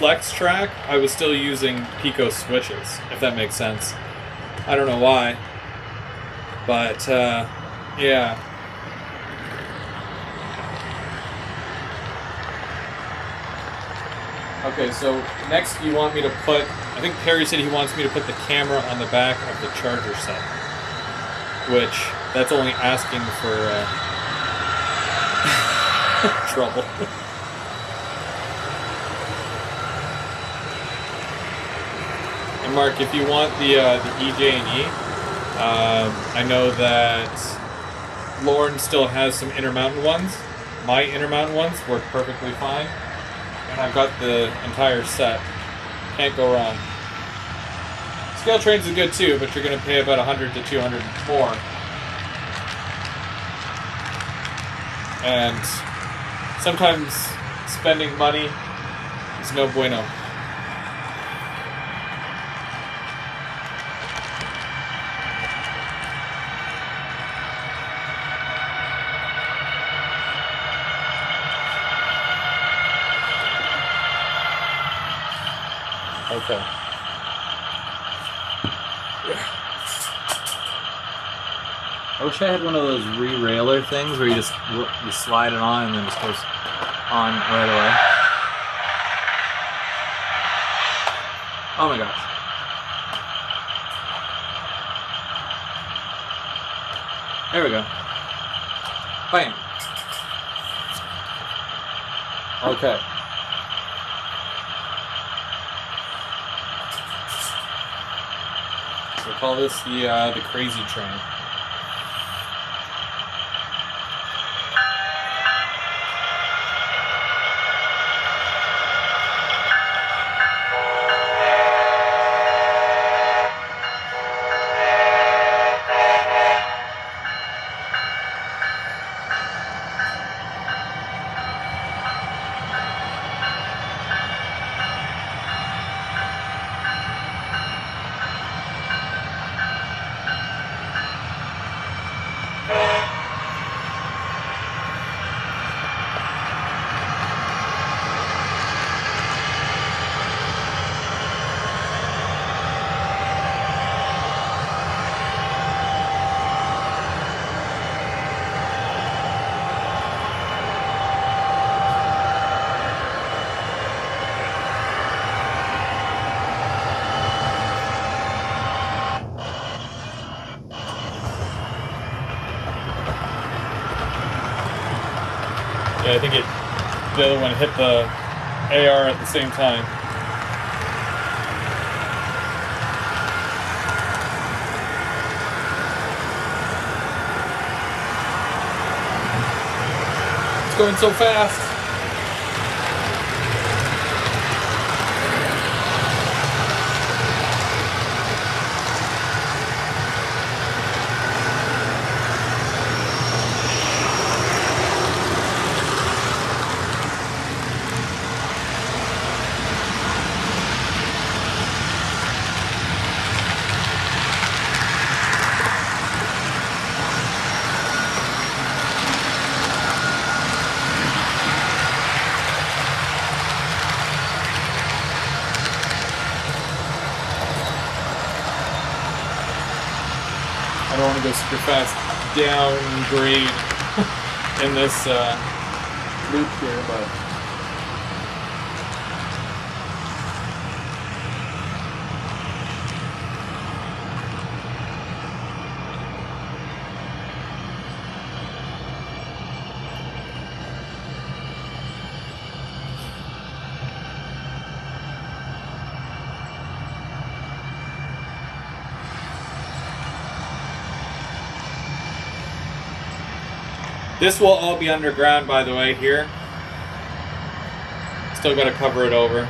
flex track, I was still using Pico switches, if that makes sense. I don't know why, but yeah. Okay, so next you want me to put, I think Perry said he wants me to put the camera on the back of the charger set, which that's only asking for trouble. And Mark, if you want the EJ&E, I know that Lauren still has some Intermountain ones. My Intermountain ones work perfectly fine. And I've got the entire set. Can't go wrong. Scale Trains is good too, but you're going to pay about 100 to 200 more. And sometimes spending money is no bueno. Okay. I wish I had one of those re-railer things where you just you slide it on and then it just goes on right away. Oh my gosh. There we go. Bam. Okay. We'll call this the crazy train. Yeah, I think the other one hit the AR at the same time. It's going so fast. I don't want to go super fast downgrade in this loop here, but this will all be underground, by the way, here. Still got to cover it over.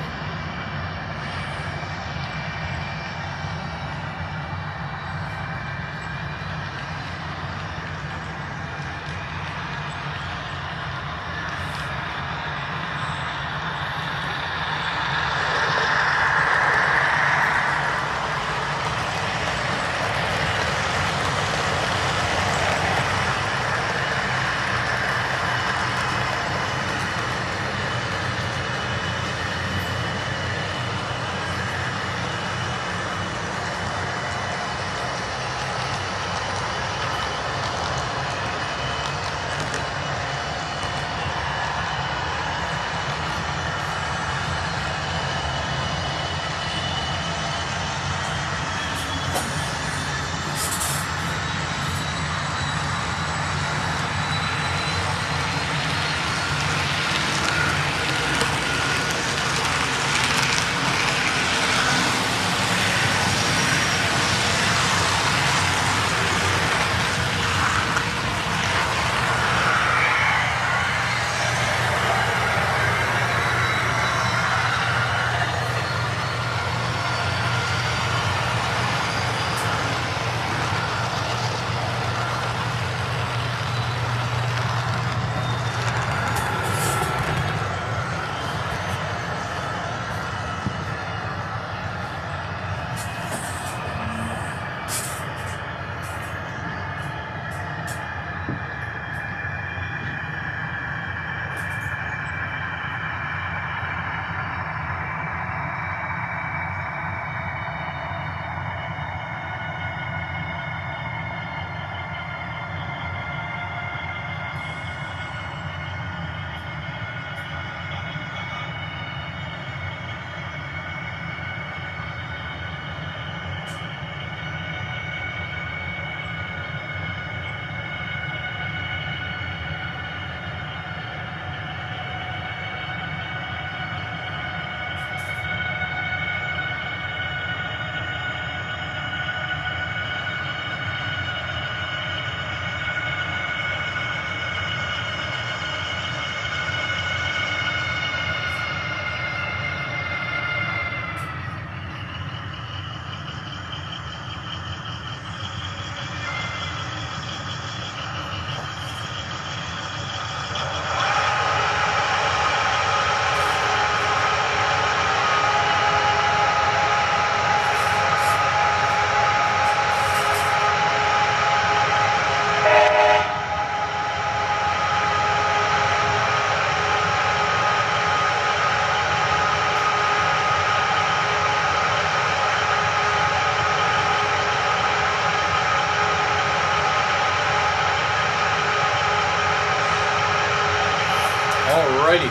Alrighty.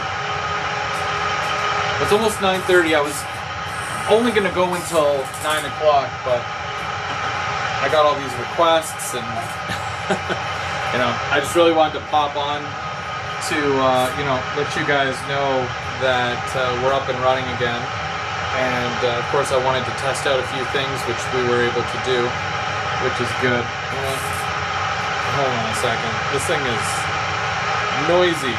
It's almost 9:30. I was only going to go until 9 o'clock, but I got all these requests, and you know, I just really wanted to pop on to you know, let you guys know that we're up and running again. And of course, I wanted to test out a few things, which we were able to do, which is good. You know, hold on a second. This thing is noisy.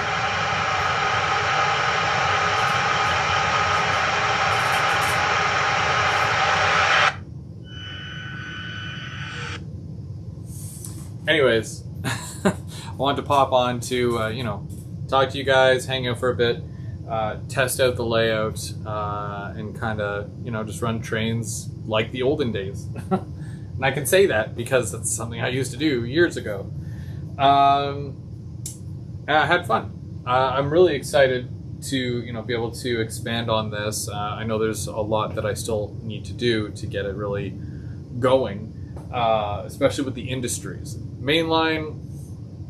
Anyways, I wanted to pop on to, you know, talk to you guys, hang out for a bit, test out the layout, and kind of, you know, just run trains like the olden days. And I can say that because that's something I used to do years ago. And I had fun. I'm really excited to, you know, be able to expand on this. I know there's a lot that I still need to do to get it really going, especially with the industries. Mainline,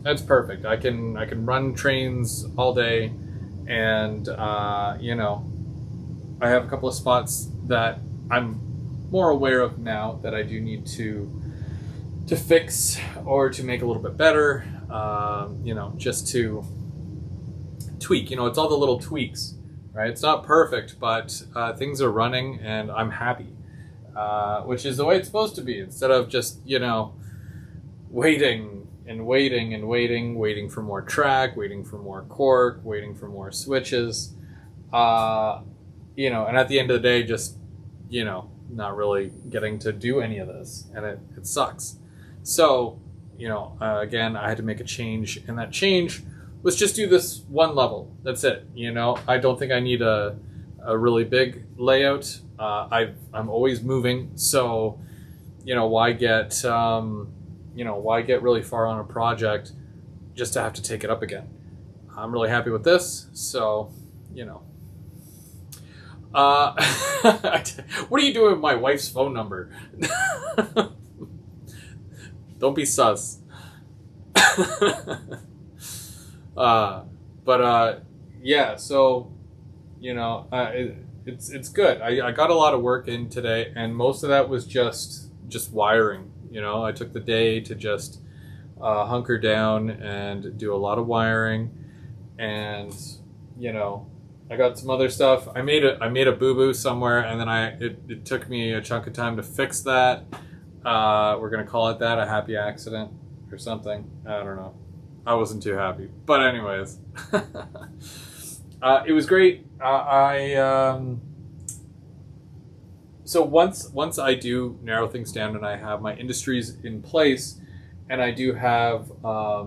that's perfect. I can run trains all day, and you know, I have a couple of spots that I'm more aware of now that I do need to fix or to make a little bit better. You know, just to tweak. You know, it's all the little tweaks, right? It's not perfect, but things are running, and I'm happy, which is the way it's supposed to be. Instead of just, you know, waiting for more track, waiting for more cork, waiting for more switches, you know, and at the end of the day, just, you know, not really getting to do any of this, and it sucks. So, you know, again, I had to make a change, and that change was just do this one level. That's it. You know, I don't think I need a really big layout. I'm always moving, so, you know, why get really far on a project just to have to take it up again? I'm really happy with this, so, you know. What are you doing with my wife's phone number? Don't be sus. Yeah, so, you know, it's good. I got a lot of work in today, and most of that was just wiring. You know, I took the day to just hunker down and do a lot of wiring, and, you know, I got some other stuff. I made a boo-boo somewhere, and then it took me a chunk of time to fix that. We're gonna call it that, a happy accident or something. I don't know. I wasn't too happy, but anyways, it was great. So once I do narrow things down and I have my industries in place, and I do have I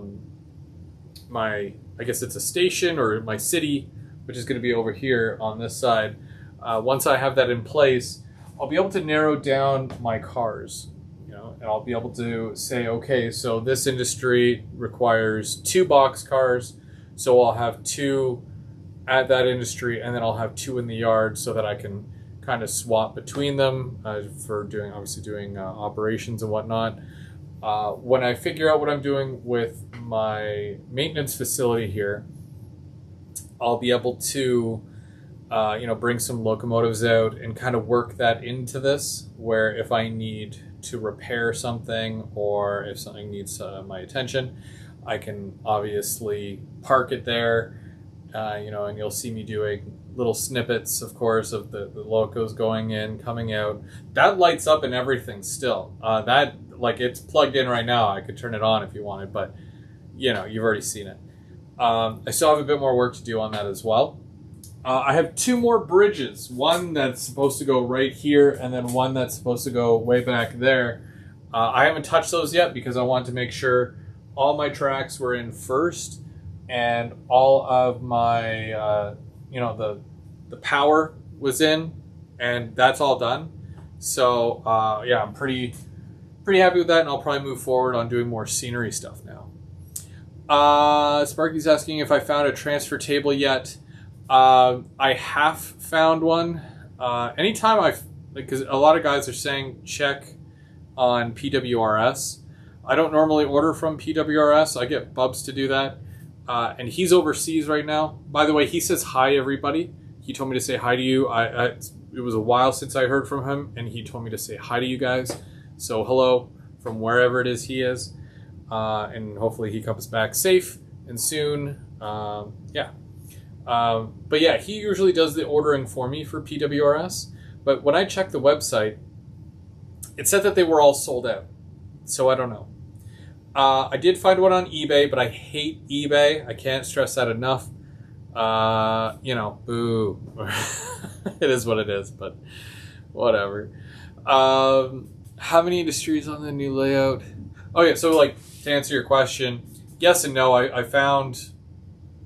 guess it's a station, or my city, which is going to be over here on this side. Once I have that in place, I'll be able to narrow down my cars, you know, and I'll be able to say, okay, so this industry requires 2 box cars, so I'll have 2 at that industry, and then I'll have 2 in the yard, so that I can kind of swap between them for doing operations and whatnot. When I figure out what I'm doing with my maintenance facility here, I'll be able to, you know, bring some locomotives out and kind of work that into this, where if I need to repair something, or if something needs my attention, I can obviously park it there, you know, and you'll see me doing little snippets, of course, of the locos going in, coming out. That lights up and everything still. That, like, it's plugged in right now. I could turn it on if you wanted, but, you know, you've already seen it. I still have a bit more work to do on that as well. I have 2 more bridges. One that's supposed to go right here, and then one that's supposed to go way back there. I haven't touched those yet because I wanted to make sure all my tracks were in first, and all of my, you know, the power was in, and that's all done. So, yeah, I'm pretty happy with that, and I'll probably move forward on doing more scenery stuff now. Sparky's asking if I found a transfer table yet. I have found one. Anytime because a lot of guys are saying check on PWRS. I don't normally order from PWRS. I get Bubs to do that. and he's overseas right now. By the way, he says hi, everybody. He told me to say hi to you. It was a while since I heard from him, and he told me to say hi to you guys. So hello from wherever it is he is, and hopefully he comes back safe and soon. Yeah. But yeah, he usually does the ordering for me for PWRS. But when I checked the website, it said that they were all sold out. So I don't know. I did find one on eBay, but I hate eBay. I can't stress that enough. Boo. It is what it is, but whatever. How many industries on the new layout? Oh yeah, so like to answer your question, yes and no. I found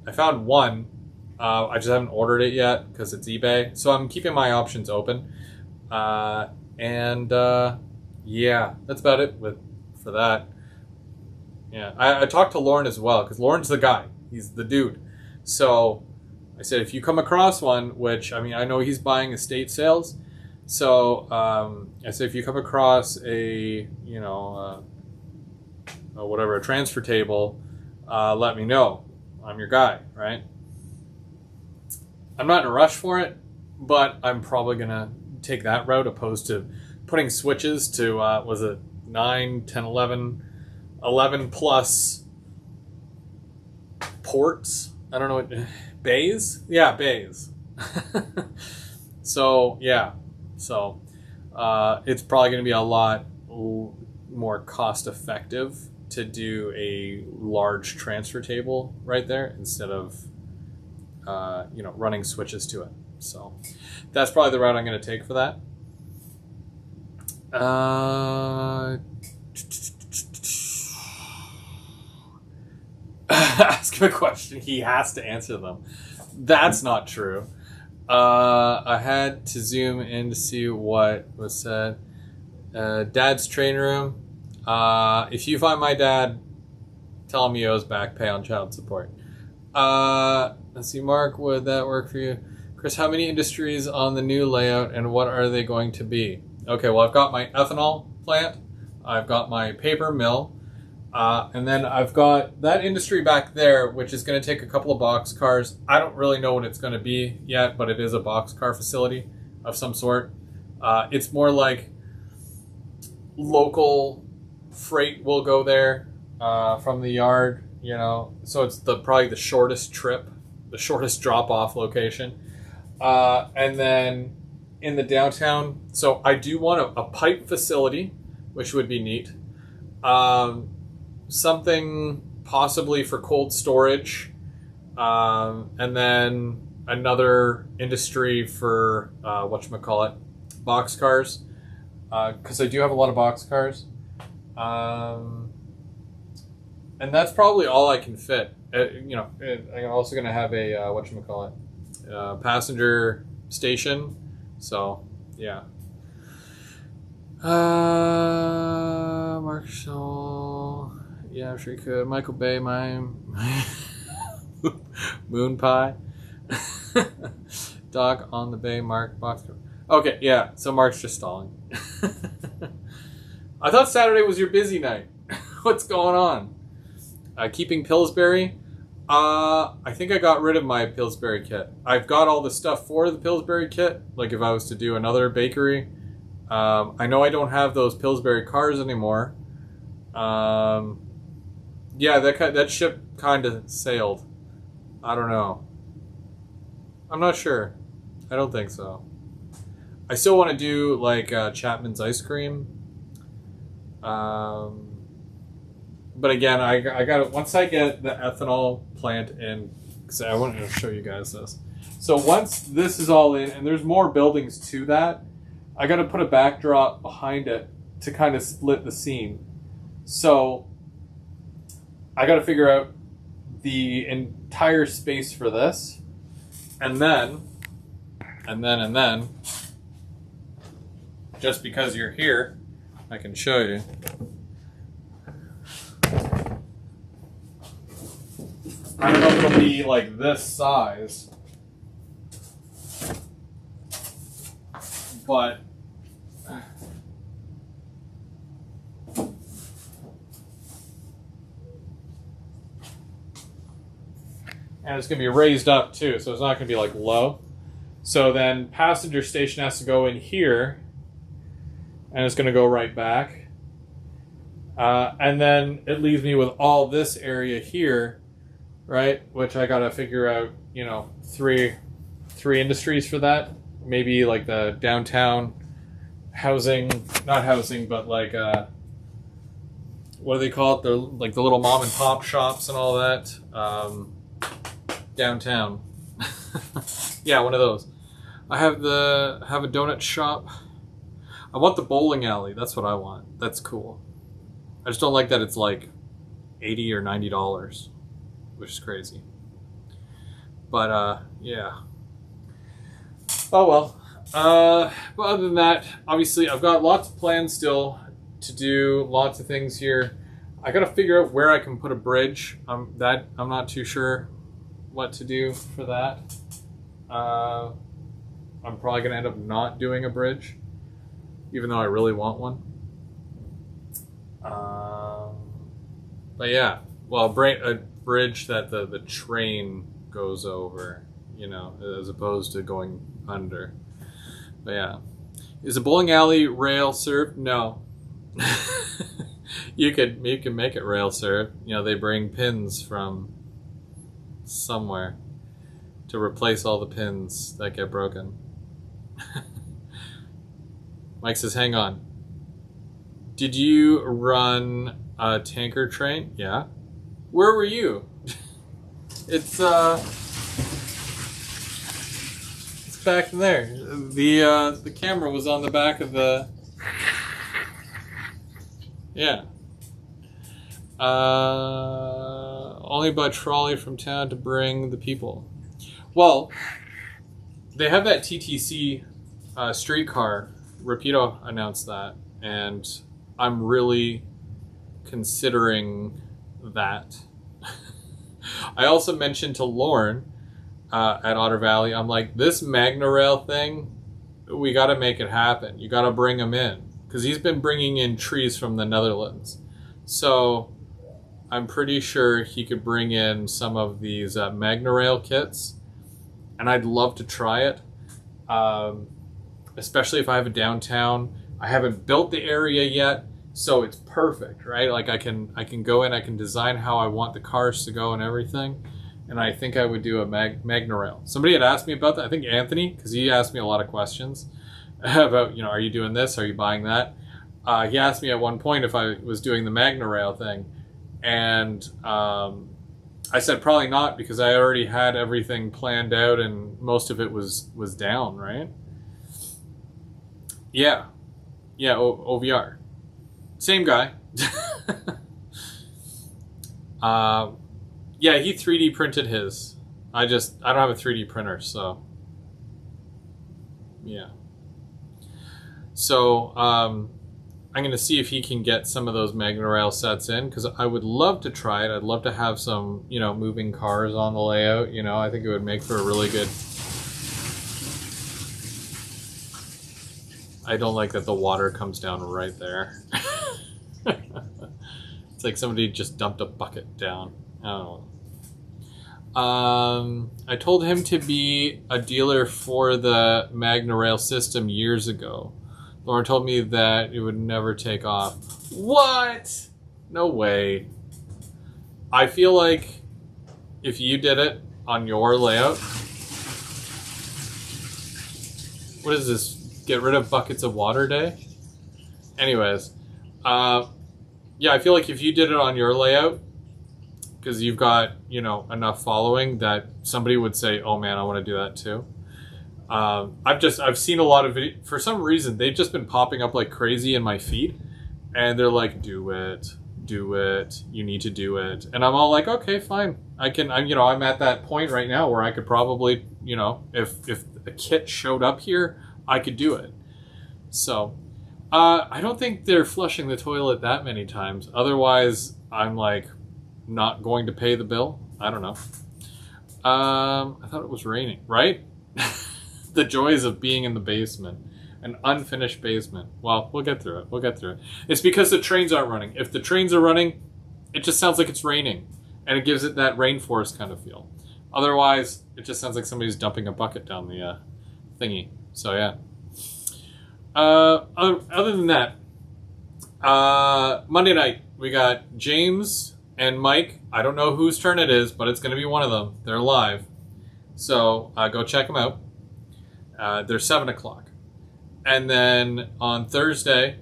one. I just haven't ordered it yet because it's eBay. So I'm keeping my options open. Yeah, that's about it for that. Yeah, I talked to Lauren as well because Lauren's the guy. He's the dude. So I said, if you come across one, which, I mean, I know he's buying estate sales. So I said, if you come across a transfer table, let me know. I'm your guy, right? I'm not in a rush for it, but I'm probably going to take that route opposed to putting switches to, 9, 10, 11 plus ports. I don't know what, bays? Yeah, bays. So, yeah. So, it's probably going to be a lot more cost effective to do a large transfer table right there instead of, running switches to it. So, that's probably the route I'm going to take for that. Ask him a question, he has to answer them. That's not true. I had to zoom in to see what was said. Dad's training room. If you find my dad, tell him he owes back pay on child support. Let's see, Mark, would that work for you? Chris, how many industries on the new layout and what are they going to be? Okay, well, I've got my ethanol plant. I've got my paper mill. And then I've got that industry back there, which is going to take a couple of box cars. I don't really know what it's going to be yet, but it is a box car facility of some sort. It's more like local freight will go there from the yard, so it's probably the shortest trip, the shortest drop-off location. And then in the downtown, so I do want a pipe facility, which would be neat. Something possibly for cold storage, and then another industry for box cars, because I do have a lot of box cars, and that's probably all I can fit. I'm also going to have a passenger station, so yeah. Marshall. Yeah, I'm sure you could. Michael Bay, my Moon Pie. Dog on the Bay, Mark box. Okay, yeah. So Mark's just stalling. I thought Saturday was your busy night. What's going on? Keeping Pillsbury. I think I got rid of my Pillsbury kit. I've got all the stuff for the Pillsbury kit. Like if I was to do another bakery. I know I don't have those Pillsbury cars anymore. Yeah, that ship kind of sailed. I don't know. I'm not sure. I don't think so. I still want to do like Chapman's ice cream. But again, I got it once I get the ethanol plant in. Because I wanted to show you guys this. So once this is all in, and there's more buildings to that, I got to put a backdrop behind it to kind of split the scene. So I got to figure out the entire space for this, and then, just because you're here, I can show you. I don't know if it'll be like this size, but and it's going to be raised up too, so it's not going to be like low. So then passenger station has to go in here, and it's going to go right back. And then it leaves me with all this area here, right? Which I got to figure out, you know, three industries for that. Maybe like the downtown housing, not housing, but like what do they call it? The like the little mom and pop shops and all that. Downtown. Yeah, one of those. I have a donut shop. I want the bowling alley. That's what I want. That's cool. I just don't like that it's like $80 or $90, which is crazy. But yeah. Oh well. But other than that, obviously I've got lots of plans still to do, lots of things here. I gotta figure out where I can put a bridge. I'm not too sure what to do for that. I'm probably gonna end up not doing a bridge, even though I really want one. But yeah, well, a bridge that the train goes over, you know, as opposed to going under. But yeah, is a bowling alley rail served? No. you can make it rail served. You know, they bring pins from somewhere to replace all the pins that get broken. Mike says, hang on. Did you run a tanker train? Yeah. Where were you? It's back there. The camera was on the back of the... Yeah. Only by trolley from town to bring the people. Well, they have that TTC streetcar. Rapido announced that, and I'm really considering that. I also mentioned to Lauren at Otter Valley, I'm like, this Magnorail thing, we got to make it happen. You got to bring him in, because he's been bringing in trees from the Netherlands. So I'm pretty sure he could bring in some of these Magnorail kits, and I'd love to try it. Especially if I have a downtown. I haven't built the area yet, so it's perfect, right? Like I can go in, I can design how I want the cars to go and everything, and I think I would do a Magnorail. Somebody had asked me about that. I think Anthony, because he asked me a lot of questions about, you know, are you doing this? Are you buying that? He asked me at one point if I was doing the Magnorail thing, and I said probably not, because I already had everything planned out and most of it was down, right? Yeah, OVR, same guy. Yeah, he 3D printed his. I don't have a 3D printer, so yeah. So I'm gonna see if he can get some of those Magnorail sets in, because I would love to try it. I'd love to have some, you know, moving cars on the layout. You know, I think it would make for a really good. I don't like that the water comes down right there. It's like somebody just dumped a bucket down. I don't know. I told him to be a dealer for the Magnorail system years ago. Lauren told me that it would never take off. What? No way. I feel like if you did it on your layout... What is this? Get rid of buckets of water day? Anyways. Yeah, I feel like if you did it on your layout, because you've got, you know, enough following, that somebody would say, oh man, I want to do that too. I've seen a lot of videos. For some reason, they've just been popping up like crazy in my feed, and they're like, do it, you need to do it. And I'm all like, okay, fine. I'm at that point right now where I could probably, you know, if a kit showed up here, I could do it. So, I don't think they're flushing the toilet that many times. Otherwise, I'm like not going to pay the bill. I don't know. I thought it was raining, right? The joys of being in the basement. An unfinished basement. Well, we'll get through it. It's because the trains aren't running. If the trains are running, it just sounds like it's raining. And it gives it that rainforest kind of feel. Otherwise, it just sounds like somebody's dumping a bucket down the thingy. So yeah. Other than that, Monday night we got James and Mike. I don't know whose turn it is, but it's going to be one of them. They're live, so go check them out. They're 7 o'clock, and then on Thursday,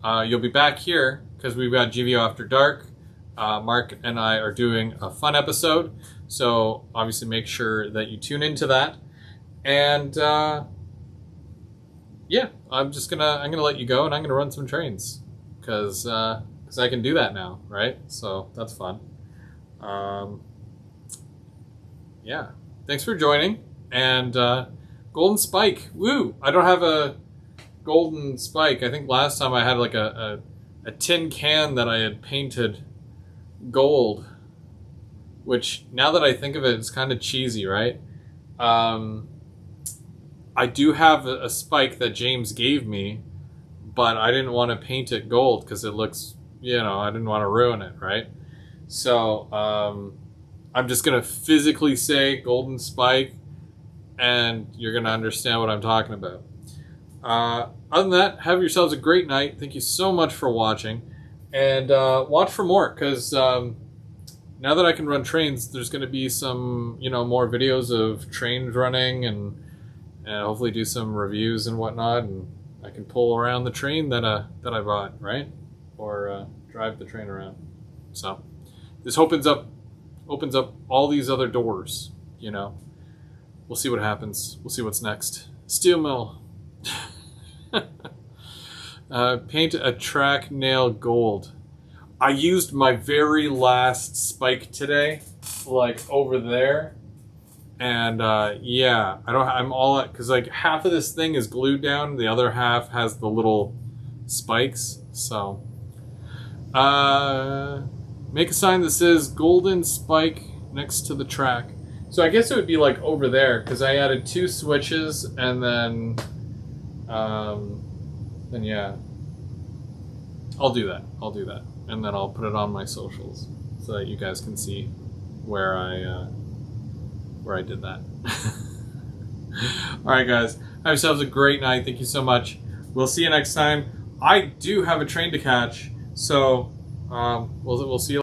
you'll be back here because we've got GVO After Dark. Mark and I are doing a fun episode, so obviously make sure that you tune into that. And yeah, I'm gonna let you go, and I'm gonna run some trains because I can do that now, right? So that's fun. Yeah, thanks for joining. And Golden Spike, woo! I don't have a Golden Spike. I think last time I had like a tin can that I had painted gold, which now that I think of it, it's kind of cheesy, right? I do have a spike that James gave me, but I didn't want to paint it gold because it looks, I didn't want to ruin it, right? So I'm just going to physically say Golden Spike, and you're going to understand what I'm talking about. Other than that, have yourselves a great night. Thank you so much for watching. And watch for more, because now that I can run trains, there's going to be some, more videos of trains running, and hopefully do some reviews and whatnot, and I can pull around the train that I bought, right? Or drive the train around. So this opens up all these other doors, We'll see what happens. We'll see what's next. Steel mill. Paint a track nail gold. I used my very last spike today, like over there. And yeah, I'm all because like half of this thing is glued down, the other half has the little spikes. So make a sign that says Golden Spike next to the track. So I guess it would be like over there, because I added 2 switches, and then yeah, I'll do that, and then I'll put it on my socials so that you guys can see where I did that. All right, guys, have yourselves a great night. Thank you so much. We'll see you next time. I do have a train to catch, so we'll see you.